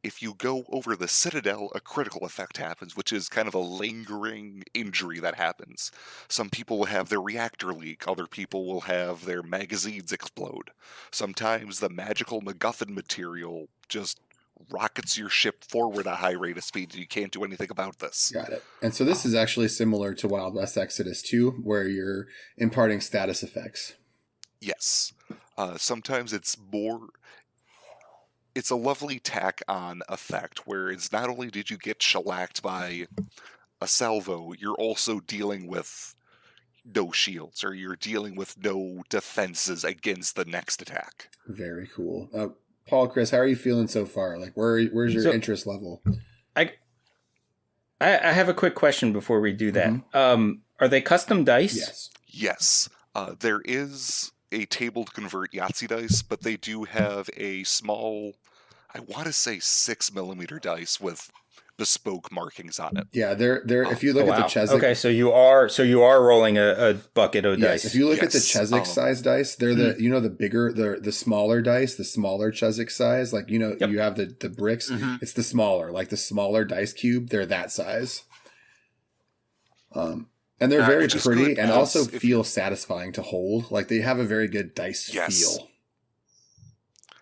If you go over the Citadel, a critical effect happens, which is kind of a lingering injury that happens. Some people will have their reactor leak, other people will have their magazines explode. Sometimes the magical MacGuffin material just rockets your ship forward at a high rate of speed, and you can't do anything about this. Got it. And so this is actually similar to Wild West Exodus 2, where you're imparting status effects. Yes. Sometimes it's a lovely tack on effect, where it's not only did you get shellacked by a salvo, you're also dealing with no shields, or you're dealing with no defenses against the next attack. Very cool. Paul, Chris, how are you feeling so far? Like, where's your interest level? I have a quick question before we do that. Are they custom dice? Yes. There is a table to convert Yahtzee dice, but they do have a small, I want to say 6mm dice with bespoke markings on it. Yeah, they're if you look at the Cheswick. Okay, so you are rolling a bucket of dice. If you look at the Cheswick size dice, they're the bigger, the smaller dice, the smaller Cheswick size. Like, you have the bricks. It's the smaller, like the smaller dice cube. They're that size. And they're very pretty and also feel satisfying to hold. Like, they have a very good dice feel.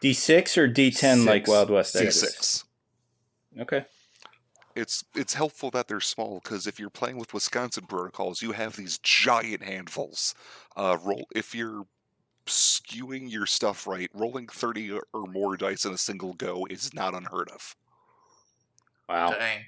D6 or D10 like Wild West D6. Okay. It's helpful that they're small, because if you're playing with Wisconsin protocols, you have these giant handfuls. If you're skewing your stuff right, rolling 30 or more dice in a single go is not unheard of. Wow. Dang.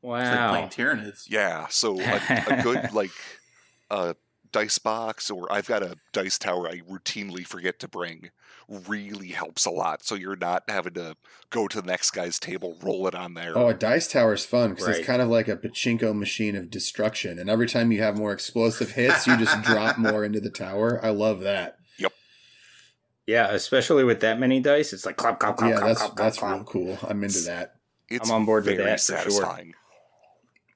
Wow. It's like playing Tyranids. Yeah, so a good dice box, or I've got a dice tower I routinely forget to bring, really helps a lot. So you're not having to go to the next guy's table, roll it on there. Oh, a dice tower is fun because it's kind of like a pachinko machine of destruction. And every time you have more explosive hits, you just drop more into the tower. I love that. Yep. Yeah, especially with that many dice, it's like clop, clop, clop, yeah, clop, that's clop, real cool. I'm into that. It's I'm on board with very that satisfying.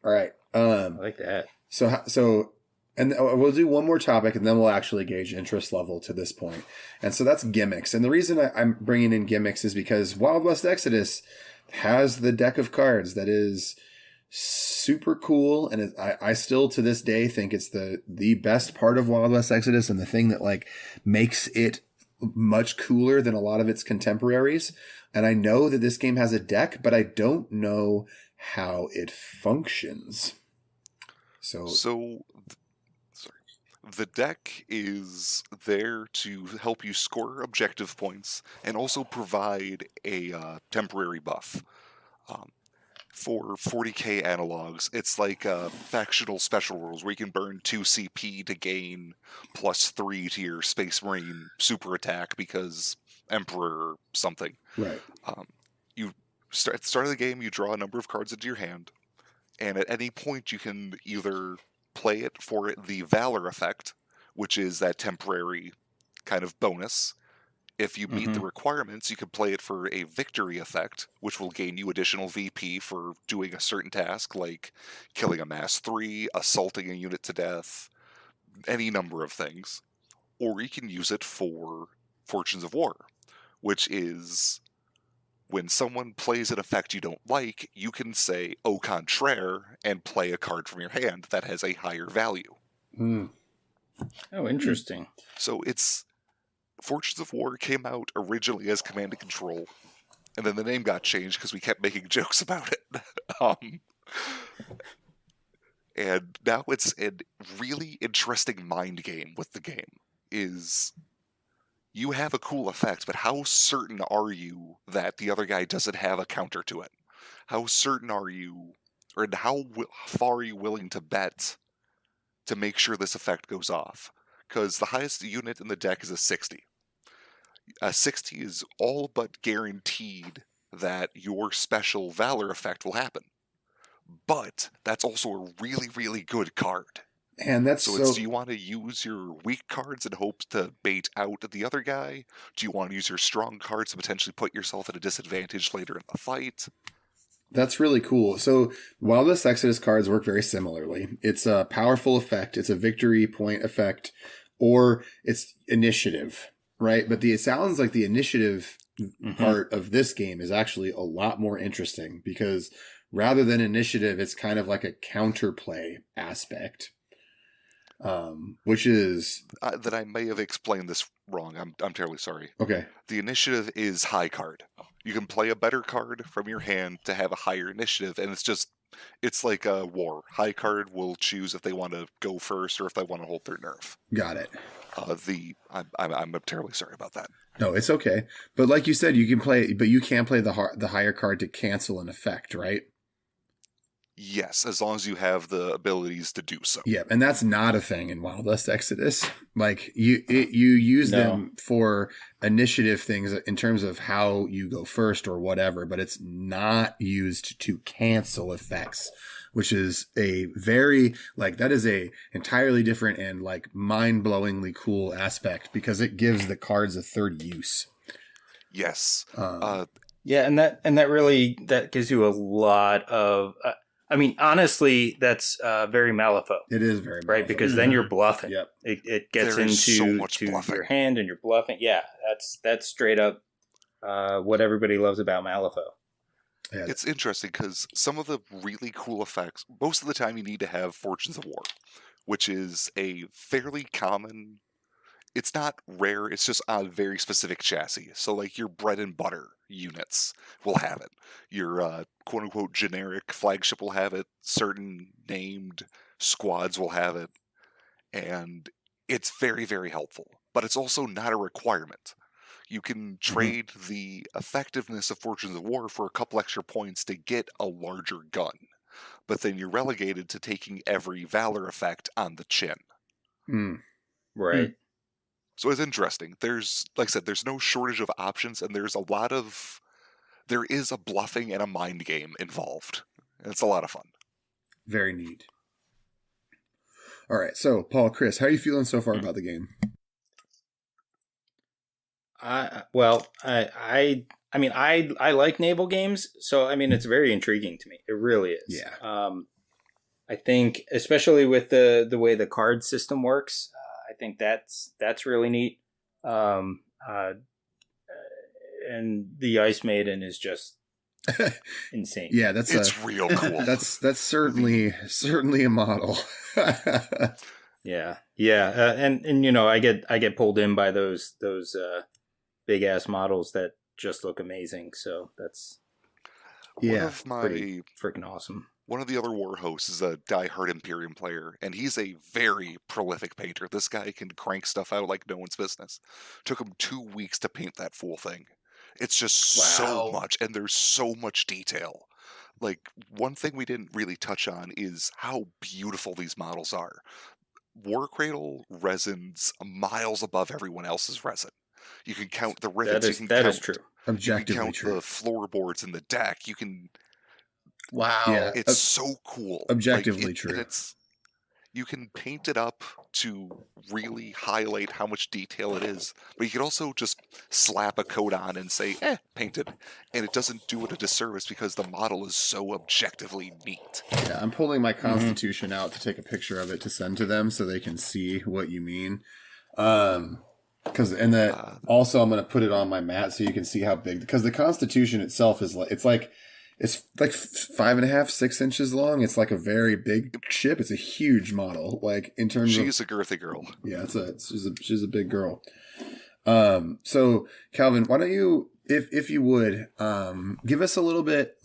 For sure. All right. I like that. So, and we'll do one more topic, and then we'll actually gauge interest level to this point. And so that's gimmicks. And the reason I'm bringing in gimmicks is because Wild West Exodus has the deck of cards that is super cool, and I still to this day think it's the best part of Wild West Exodus, and the thing that like makes it much cooler than a lot of its contemporaries. And I know that this game has a deck, but I don't know how it functions. The deck is there to help you score objective points and also provide a temporary buff. For 40k analogs, it's like factional special rules where you can burn 2 CP to gain +3 to your Space Marine super attack because Emperor something. Right. You at the start of the game, you draw a number of cards into your hand, and at any point you can either play it for the Valor effect, which is that temporary kind of bonus. If you meet the requirements, you can play it for a victory effect, which will gain you additional VP for doing a certain task, like killing a mass 3, assaulting a unit to death, any number of things. Or you can use it for Fortunes of War, which is when someone plays an effect you don't like, you can say au contraire and play a card from your hand that has a higher value. Oh, interesting. So Fortunes of War came out originally as Command and Control, and then the name got changed because we kept making jokes about it. And now it's a really interesting mind game with the game. Is you have a cool effect, but how certain are you that the other guy doesn't have a counter to it? How certain are you, or how far are you willing to bet to make sure this effect goes off? Because the highest unit in the deck is a 60. A 60 is all but guaranteed that your special Valor effect will happen. But that's also a really, really good card. And that's So so. it's, do you want to use your weak cards in hopes to bait out the other guy? Do you want to use your strong cards to potentially put yourself at a disadvantage later in the fight? That's really cool. So Wildest Exodus cards work very similarly. It's a powerful effect. It's a victory point effect, or it's initiative, right? But it sounds like the initiative part of this game is actually a lot more interesting because rather than initiative, it's kind of like a counterplay aspect, which is That I may have explained this wrong. I'm terribly sorry. okay. The initiative is high card. You can play a better card from your hand to have a higher initiative, and it's like a war. High card will choose if they want to go first or if they want to hold their nerve. Got it. I'm terribly sorry about that. No, it's okay. But like you said, you can play the higher card to cancel an effect, right? Yes, as long as you have the abilities to do so. Yeah, and that's not a thing in Wildest Exodus. Like you use them for initiative things in terms of how you go first or whatever, but it's not used to cancel effects, which is a very that is a entirely different and mind-blowingly cool aspect because it gives the cards a third use. Yes. Yeah, and that really gives you a lot of. I mean, honestly, that's very Malifaux. It is very right Malifaux. because then you're bluffing. Yep. It gets There is so into much bluffing. your hand and you're bluffing. Yeah, that's straight up what everybody loves about Malifaux. Yeah. It's interesting because some of the really cool effects, most of the time you need to have Fortunes of War, which is a fairly common, it's not rare, it's just on a very specific chassis. So like your bread and butter units will have it. Your quote unquote generic flagship will have it. Certain named squads will have it. And it's very, very helpful. But it's also not a requirement. You can trade the effectiveness of Fortunes of War for a couple extra points to get a larger gun. But then you're relegated to taking every Valor effect on the chin. Right. So it's interesting. There's, like I said, there's no shortage of options, and there is a bluffing and a mind game involved. And it's a lot of fun. Very neat. All right, so Paul, Chris, how are you feeling so far about the game? I mean, I like naval games, so I mean, it's very intriguing to me. It really is. Yeah. I think, especially with the way the card system works, I think that's really neat. And the Ice Maiden is just insane. Yeah, it's real cool. That's certainly a model. Yeah. And you know, I get pulled in by those big ass models that just look amazing. So that's pretty freaking awesome. One of the other war hosts is a diehard Imperium player, and he's a very prolific painter. This guy can crank stuff out like no one's business. Took him 2 weeks to paint that full thing. It's just so much, and there's so much detail. Like, one thing we didn't really touch on is how beautiful these models are. Warcradle resins miles above everyone else's resin. You can count the rivets. That is true. Objectively you can count true. the floorboards in the deck. You can... Wow. Yeah. It's so cool. Objectively true. And you can paint it up to really highlight how much detail it is, but you can also just slap a coat on and say, painted. And it doesn't do it a disservice because the model is so objectively neat. Yeah, I'm pulling my Constitution out to take a picture of it to send to them so they can see what you mean. Also I'm going to put it on my mat so you can see how big, because the Constitution itself is it's like 5.5, 6 inches long. It's like a very big ship. It's a huge model. Like in terms of, she's a girthy girl. Yeah, she's a big girl. So Calvin, why don't you, if you would, give us a little bit,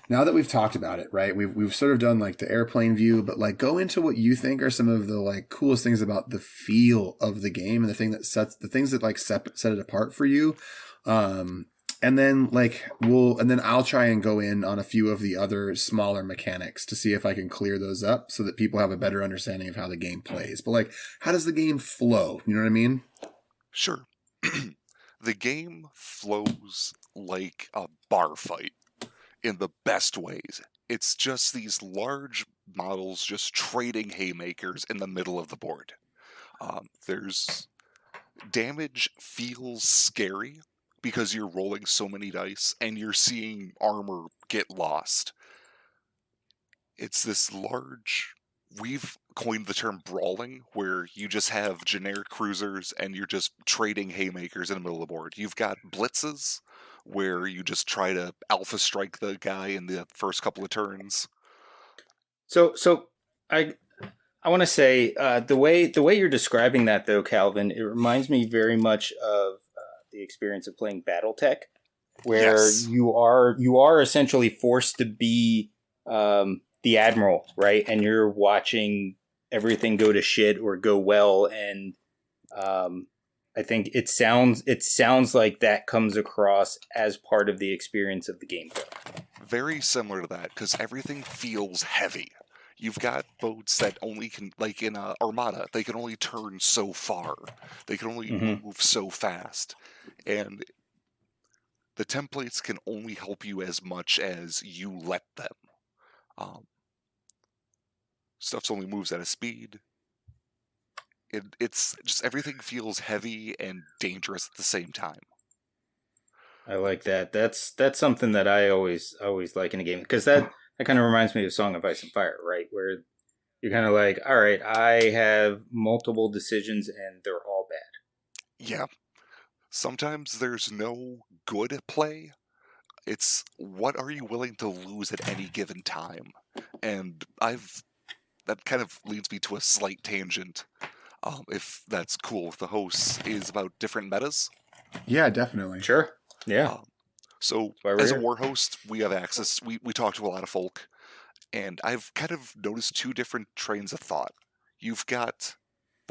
now that we've talked about it, right? We've sort of done like the airplane view, but like go into what you think are some of the like coolest things about the feel of the game and the things that like set it apart for you. And then I'll try and go in on a few of the other smaller mechanics to see if I can clear those up so that people have a better understanding of how the game plays. But like, how does the game flow? You know what I mean? Sure. The game flows like a bar fight in the best ways. It's just these large models just trading haymakers in the middle of the board. There's damage feels scary because you're rolling so many dice and you're seeing armor get lost. It's this large... We've coined the term brawling, where you just have generic cruisers and you're just trading haymakers in the middle of the board. You've got blitzes, where you just try to alpha strike the guy in the first couple of turns. So I want to say the way you're describing that, though, Calvin, it reminds me very much of the experience of playing BattleTech, where Yes. you are essentially forced to be the admiral, right? And you're watching everything go to shit or go well, and I think it sounds like that comes across as part of the experience of the game. Very similar to that, because everything feels heavy. You've got boats that only can, like in Armada, they can only turn so far. They can only move so fast. And the templates can only help you as much as you let them. Stuff's only moves at a speed. It's just everything feels heavy and dangerous at the same time. I like that. That's something that I always like in a game, because that kind of reminds me of Song of Ice and Fire, right? Where you're kind of like, all right, I have multiple decisions and they're all bad. Yeah. Sometimes there's no good play. It's what are you willing to lose at any given time? And that kind of leads me to a slight tangent, if that's cool with the hosts, is about different metas. Yeah, definitely. Sure. Yeah. So as a war host, we have access. We talk to a lot of folk, and I've kind of noticed two different trains of thought. You've got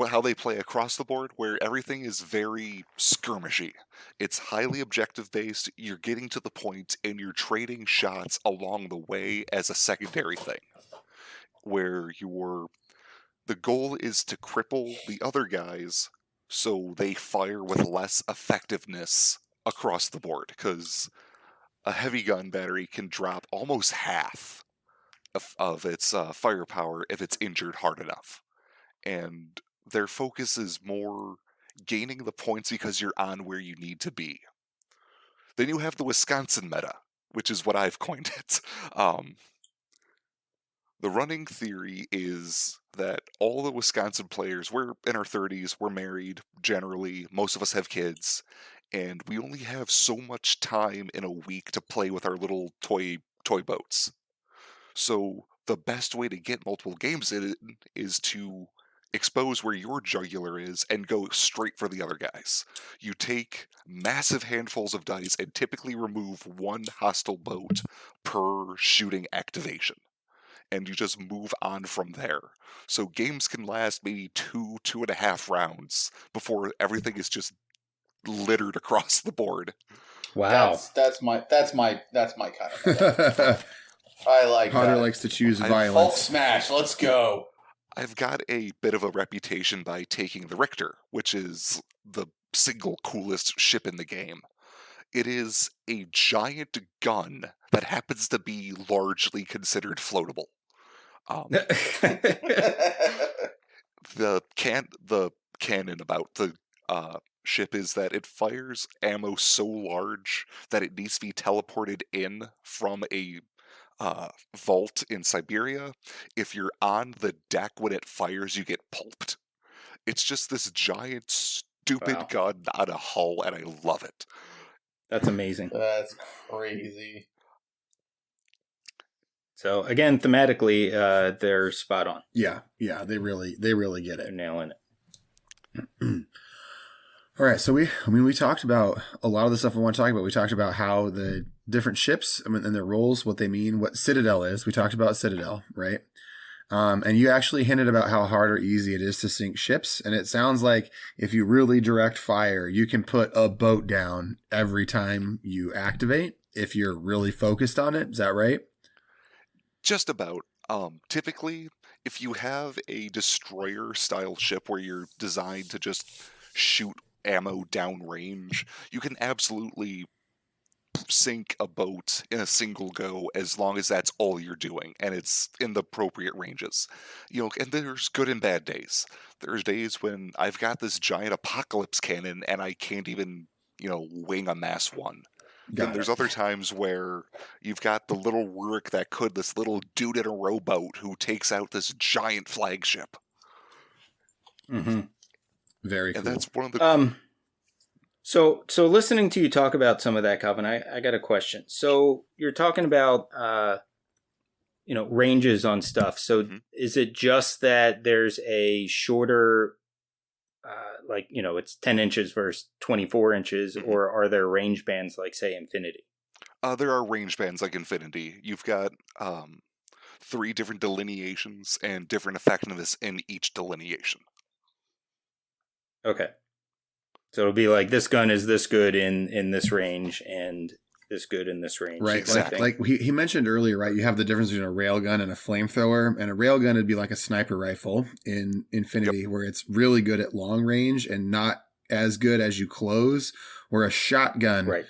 how they play across the board, where everything is very skirmishy. It's highly objective based. You're getting to the point, and you're trading shots along the way as a secondary thing, where the goal is to cripple the other guys so they fire with less effectiveness across the board, because a heavy gun battery can drop almost half of its firepower if it's injured hard enough. And their focus is more gaining the points because you're on where you need to be. Then you have the Wisconsin meta, which is what I've coined it. The running theory is that all the Wisconsin players, we're in our 30s, we're married, generally, most of us have kids, and we only have so much time in a week to play with our little toy boats. So the best way to get multiple games in is to expose where your jugular is and go straight for the other guys. You take massive handfuls of dice and typically remove one hostile boat per shooting activation. And you just move on from there. So games can last maybe 2.5 rounds before everything is just littered across the board. Wow. That's my kind of meta. I like Hunter that. likes to choose Hulk violence. smash, let's go. I've got a bit of a reputation by taking the Richter, which is the single coolest ship in the game. It is a giant gun that happens to be largely considered floatable. The canon about the ship is that it fires ammo so large that it needs to be teleported in from a vault in Siberia. If you're on the deck when it fires, you get pulped. It's just this giant, stupid gun on a hull, and I love it. That's amazing. That's crazy. So again, thematically, they're spot on. Yeah, they really get They're it. nailing it. All right, so we talked about a lot of the stuff I want to talk about. We talked about how the different ships, and their roles, what they mean, what Citadel is. We talked about Citadel, right? And you actually hinted about how hard or easy it is to sink ships. And it sounds like if you really direct fire, you can put a boat down every time you activate if you're really focused on it. Is that right? Just about. Typically, if you have a destroyer-style ship where you're designed to just shoot ammo downrange, you can absolutely sink a boat in a single go as long as that's all you're doing and it's in the appropriate ranges. And there's good and bad days. There's days when I've got this giant apocalypse cannon and I can't even, wing a mass one. Then there's other times where you've got the little Rurik that could, this little dude in a rowboat who takes out this giant flagship. Mm-hmm. Very and cool. that's one of the... So listening to you talk about some of that, Calvin, I got a question. So you're talking about, ranges on stuff. So is it just that there's a shorter, it's 10 inches versus 24 inches, or are there range bands like, say, Infinity? There are range bands like Infinity. You've got 3 different delineations and different effectiveness in each delineation. Okay. So it'll be like this gun is this good in this range and this good in this range. Right. Exactly. Like he mentioned earlier, right? You have the difference between a railgun and a flamethrower. And a railgun would be like a sniper rifle in Infinity, where it's really good at long range and not as good as you close, where a shotgun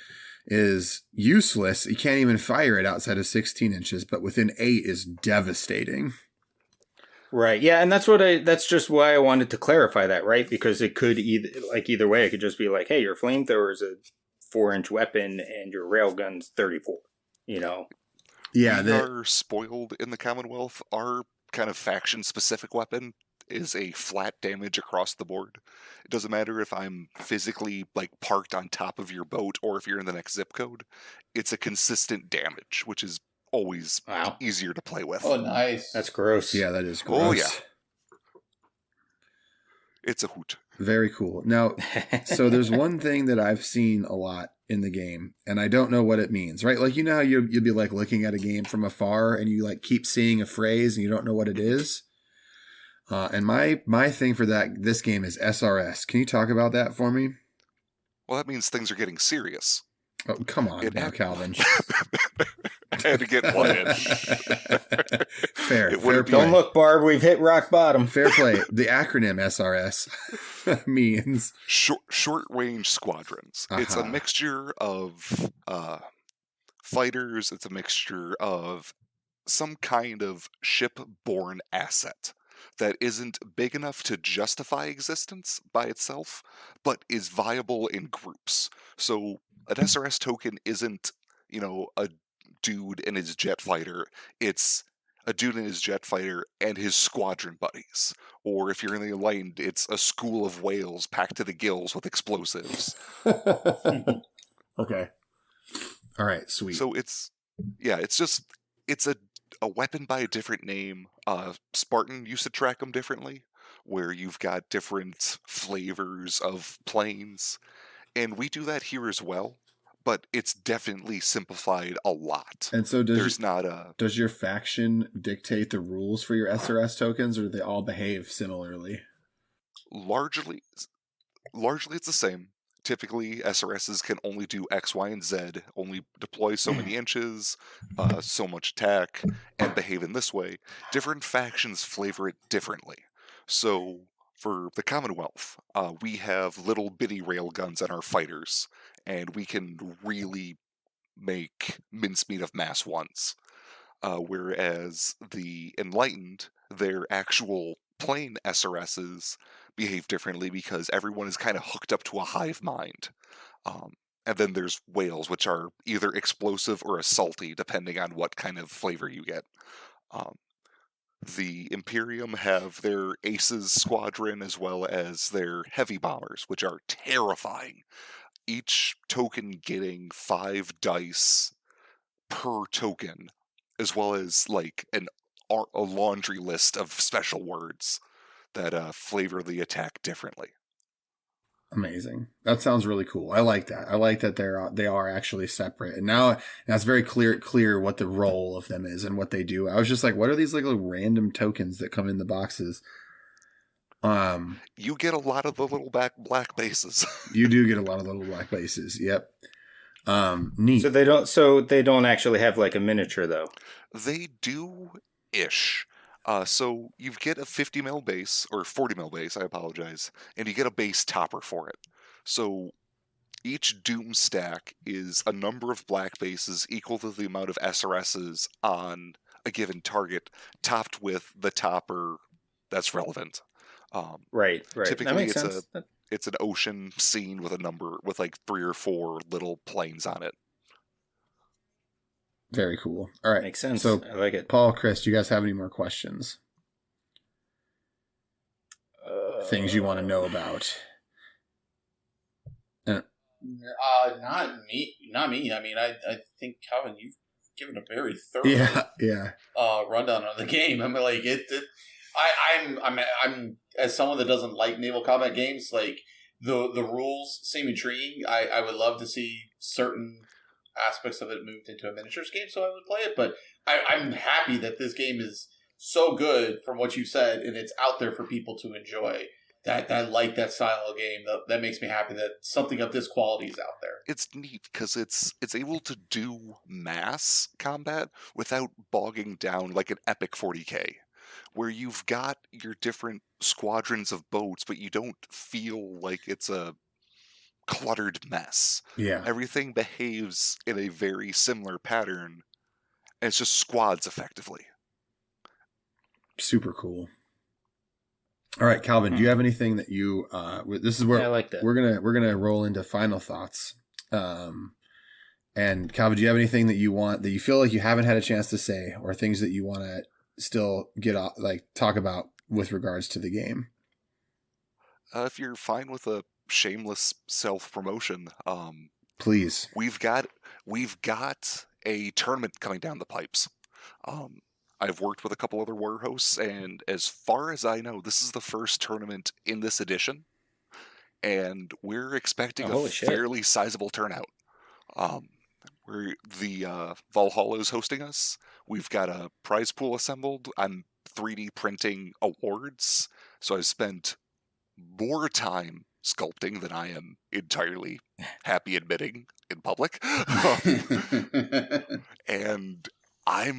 is useless. You can't even fire it outside of 16 inches, but within 8 is devastating. Right. Yeah, and that's just why I wanted to clarify that, right? Because it could either way, it could just be like, hey, your flamethrower is a 4-inch weapon and your railgun's 34. Yeah, we are spoiled in the Commonwealth. Our kind of faction specific weapon is a flat damage across the board. It doesn't matter if I'm physically parked on top of your boat or if you're in the next zip code. It's a consistent damage, which is always easier to play with. Oh, nice. That's gross. Yeah, that is gross. Oh, yeah. It's a hoot. Very cool. Now, so there's one thing that I've seen a lot in the game, and I don't know what it means, right? Like, how you'd be looking at a game from afar and you keep seeing a phrase and you don't know what it is. And my thing for this game is SRS. Can you talk about that for me? Well, that means things are getting serious. Oh, come on now, Calvin. I had to get one in. Fair play. Don't look, Barb. We've hit rock bottom. Fair play. The acronym SRS means short range squadrons. It's a mixture of fighters. It's a mixture of some kind of ship-borne asset that isn't big enough to justify existence by itself, but is viable in groups. So an SRS token isn't, a dude in his jet fighter. It's a dude in his jet fighter and his squadron buddies. Or if you're in the Enlightened, it's a school of whales packed to the gills with explosives. Okay. All right, sweet. So it's a weapon by a different name. Spartan used to track them differently, where you've got different flavors of planes. And we do that here as well, but it's definitely simplified a lot. And so does your faction dictate the rules for your SRS tokens, or do they all behave similarly? Largely it's the same. Typically, SRSs can only do X, Y, and Z, only deploy so many inches, so much attack, and behave in this way. Different factions flavor it differently. So, for the Commonwealth, we have little bitty railguns on our fighters, and we can really make mincemeat of mass ones. Whereas the Enlightened, their actual plain SRSs behave differently because everyone is kind of hooked up to a hive mind. And then there's whales, which are either explosive or assaulty, depending on what kind of flavor you get. The Imperium have their Aces squadron as well as their heavy bombers, which are terrifying. Each token getting 5 dice per token, as well as a laundry list of special words that flavor the attack differently. Amazing. That sounds really cool. I like that. I like that they are actually separate. And now it's very clear what the role of them is and what they do. I was just like, what are these little random tokens that come in the boxes? You get a lot of the little black bases. You do get a lot of little black bases. Yep. Neat. So they don't actually have a miniature though. They do-ish. So you get a 50 mil base, or 40 mil base, I apologize, and you get a base topper for it. So each Doom stack is a number of black bases equal to the amount of SRSs on a given target, topped with the topper that's relevant. Right. That Typically, makes sense. It's an ocean scene with a number with like 3 or 4 little planes on it. Very cool. All right. Makes sense. So, I like it. Paul, Chris, do you guys have any more questions? Things you want to know about? Not me. Not me. I mean, I think Calvin, you've given a very thorough rundown of the game. I mean, like I'm as someone that doesn't like naval combat games, like the rules seem intriguing. I would love to see certain aspects of it moved into a miniatures game, so I would play it. But I'm happy that this game is so good from what you said, and it's out there for people to enjoy. That like that style of game. That makes me happy that something of this quality is out there. It's neat because it's able to do mass combat without bogging down like an epic 40K, where you've got your different squadrons of boats, but you don't feel like it's a cluttered mess. Yeah. Everything behaves in a very similar pattern, and it's just squads effectively. Super cool. All right, Calvin, do you have anything that you this is where I like that. we're gonna roll into final thoughts. And Calvin, do you have anything that you feel like you haven't had a chance to say, or things that you want to still get off, like talk about with regards to the game? If you're fine with a shameless self-promotion, Please. we've got a tournament coming down the pipes. I've worked with a couple other war hosts, and as far as I know, this is the first tournament in this edition, and we're expecting a fairly sizable turnout. Where the Valhalla is hosting us. We've got a prize pool assembled. I'm 3D printing awards, so I've spent more time sculpting than I am entirely happy admitting in public. And I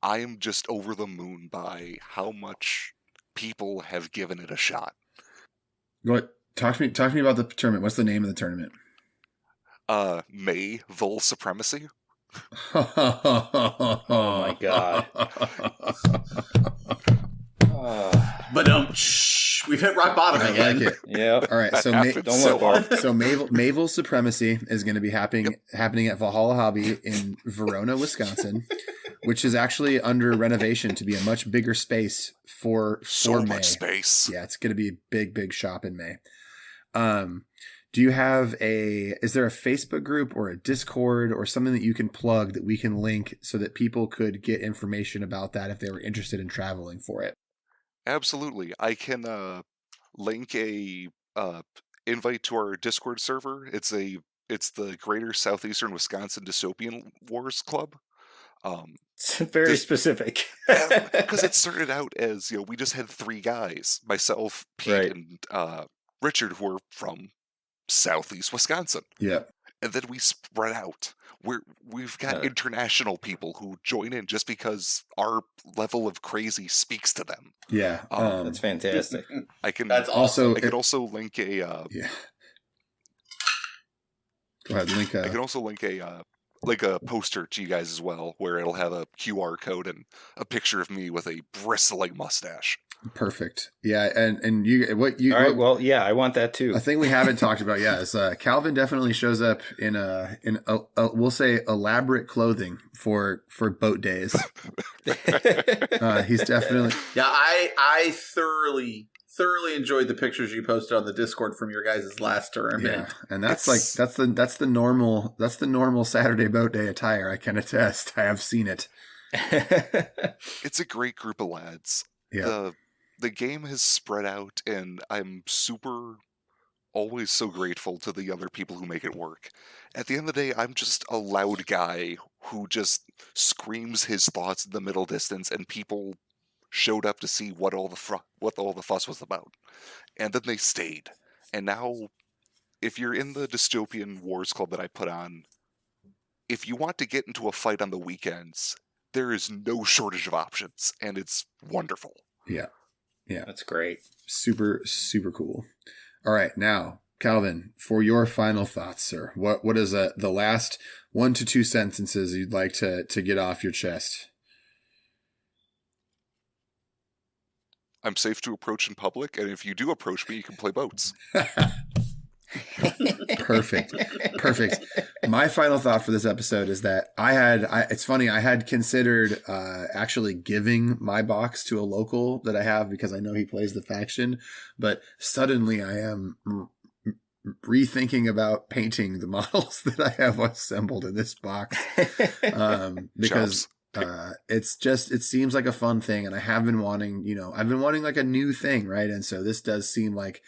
am just over the moon by how much people have given it a shot. Go ahead. Talk to me about the tournament. What's the name of the tournament? Naval Supremacy. Oh my god. But we've hit rock bottom again. I like it. Yeah. All right. So Naval Supremacy is going to be happening at Valhalla Hobby in Verona, Wisconsin, which is actually under renovation to be a much bigger space for May. Much space. Yeah, it's going to be a big shop in May. Do you have is there a Facebook group or a Discord or something that you can plug that we can link so that people could get information about that if they were interested in traveling for it? Absolutely. I can link a invite to our Discord server. It's the Greater Southeastern Wisconsin Dystopian Wars Club. It's very specific. Because it started out as, we just had 3 guys, myself, Pete, and Richard, who were from Southeast Wisconsin. Yeah. And then we spread out. We've got international people who join in just because our level of crazy speaks to them. Yeah. That's fantastic. That's awesome. I could also link a yeah. Go ahead, link I can also link a poster to you guys as well, where it'll have a QR code and a picture of me with a bristling mustache. Perfect. Yeah, and I want that too. A thing we haven't talked about yet is Calvin definitely shows up in a we'll say elaborate clothing for boat days. He's definitely I thoroughly enjoyed the pictures you posted on the Discord from your guys' last tournament. Yeah, and that's the normal Saturday boat day attire. I can attest. I have seen it. It's a great group of lads. Yeah. The game has spread out, and I'm always so grateful to the other people who make it work. At the end of the day, I'm just a loud guy who just screams his thoughts in the middle distance, and people showed up to see what all the fuss was about. And then they stayed. And now, if you're in the Dystopian Wars Club that I put on, if you want to get into a fight on the weekends, there is no shortage of options, and it's wonderful. Yeah. Yeah. That's great. Super, super cool. All right. Now, Calvin, for your final thoughts, sir, what is the last 1 to 2 sentences you'd like to get off your chest? I'm safe to approach in public, and if you do approach me, you can play boats. Perfect. My final thought for this episode is that it's funny, I had considered actually giving my box to a local that I have because I know he plays the faction, but suddenly I am rethinking about painting the models that I have assembled in this box because it seems like a fun thing, and I have been wanting, I've been wanting like a new thing, right? And so this does seem like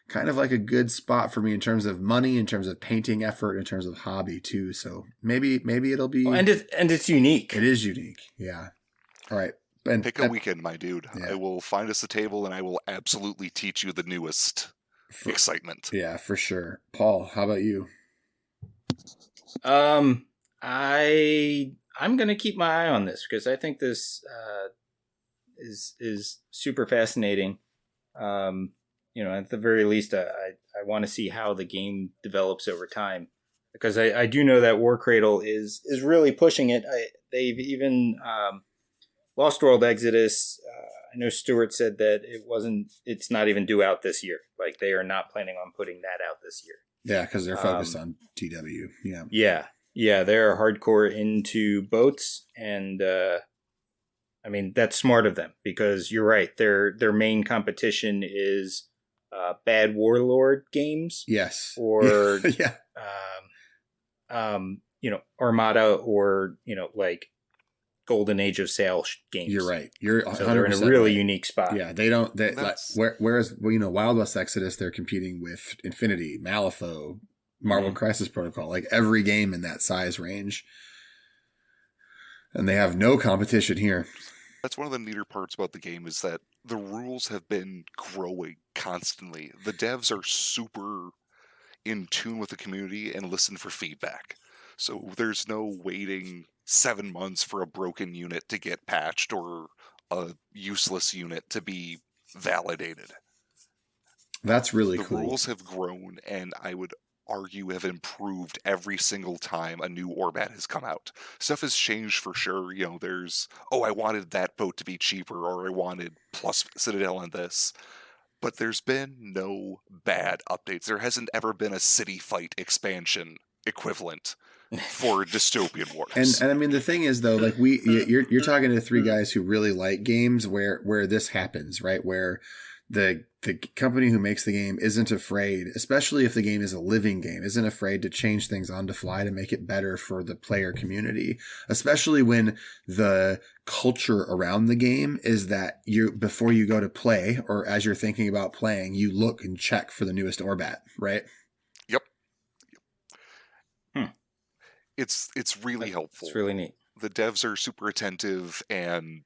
kind of like a good spot for me in terms of money, in terms of painting effort, in terms of hobby too. So maybe it'll be, and it's unique. It is unique. Yeah. All right. And pick a weekend, my dude. Yeah. I will find us a table, and I will absolutely teach you the newest excitement. Yeah, for sure. Paul, how about you? I'm gonna keep my eye on this because I think this is super fascinating. At the very least, I want to see how the game develops over time, because I do know that Warcradle is really pushing it. They've even Lost World Exodus. I know Stuart said that it's not even due out this year. Like, they are not planning on putting that out this year. Yeah, because they're focused on TW. Yeah. Yeah, they're hardcore into boats, and that's smart of them, because you're right. Their main competition is bad warlord games. Yes. Or yeah. Armada, or like Golden Age of Sail games. You're right. You're 100% they're in a really right. unique spot. Yeah, they don't. Whereas Wild West Exodus, they're competing with Infinity, Malifaux, Marvel Crisis Protocol, like every game in that size range, and they have no competition here. That's one of the neater parts about the game, is that the rules have been growing constantly. The devs are super in tune with the community and listen for feedback. So there's no waiting 7 months for a broken unit to get patched or a useless unit to be validated. That's really cool. The rules have grown, and I would argue have improved every single time a new Orbat has come out. Stuff has changed for sure. There's, I wanted that boat to be cheaper, or I wanted plus Citadel on this. But there's been no bad updates. There hasn't ever been a city fight expansion equivalent for Dystopian Wars. And I mean, the thing is, though, like you're talking to three guys who really like games where this happens, right? Where the company who makes the game isn't afraid, especially if the game is a living game, isn't afraid to change things on the fly to make it better for the player community, especially when the culture around the game is that before you go to play, or as you're thinking about playing, you look and check for the newest Orbat, right? Yep. It's really helpful. It's really neat. The devs are super attentive, and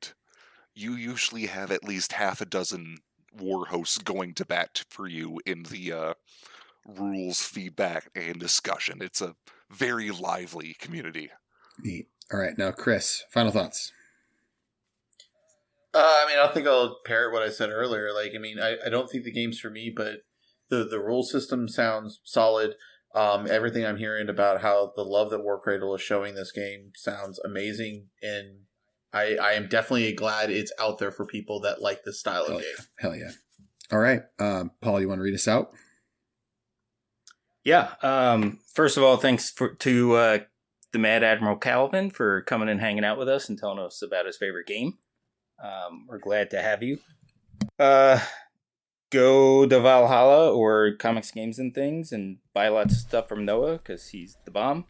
you usually have at least half a dozen war hosts going to bat for you in the rules feedback and discussion. It's a very lively community. Neat. All right, now Chris, final thoughts. I think I'll parrot what I said earlier. I don't think the game's for me, but the rule system sounds solid. Everything I'm hearing about how the love that Warcradle is showing this game sounds amazing, and I am definitely glad it's out there for people that like this style of game. Hell yeah. All right. Paul, you want to read us out? Yeah. First of all, thanks to the Mad Admiral Calvin for coming and hanging out with us and telling us about his favorite game. We're glad to have you. Go to Valhalla or Comics, Games, and Things and buy lots of stuff from Noah, because he's the bomb.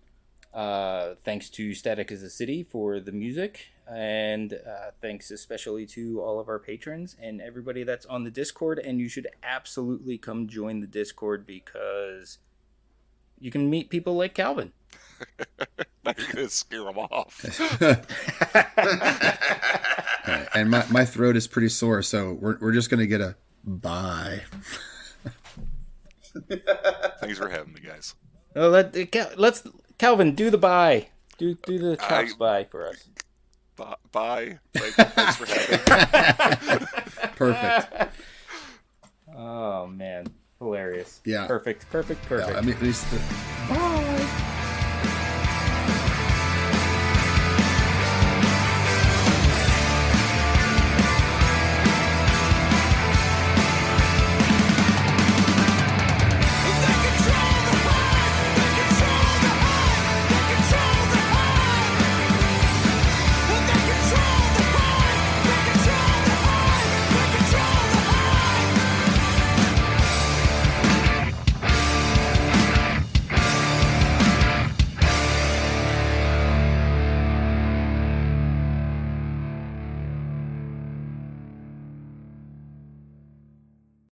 Thanks to Static as a City for the music. And thanks especially to all of our patrons and everybody that's on the Discord. And you should absolutely come join the Discord, because you can meet people like Calvin. Now you're going to scare them off. Right. And my throat is pretty sore, so we're just going to get a bye. Thanks for having me, guys. Oh, let's Calvin do the bye. Do the chops bye for us. Bye. Thanks for having me. Perfect. Oh man. Hilarious. Yeah. Perfect. Yeah, I mean, at least.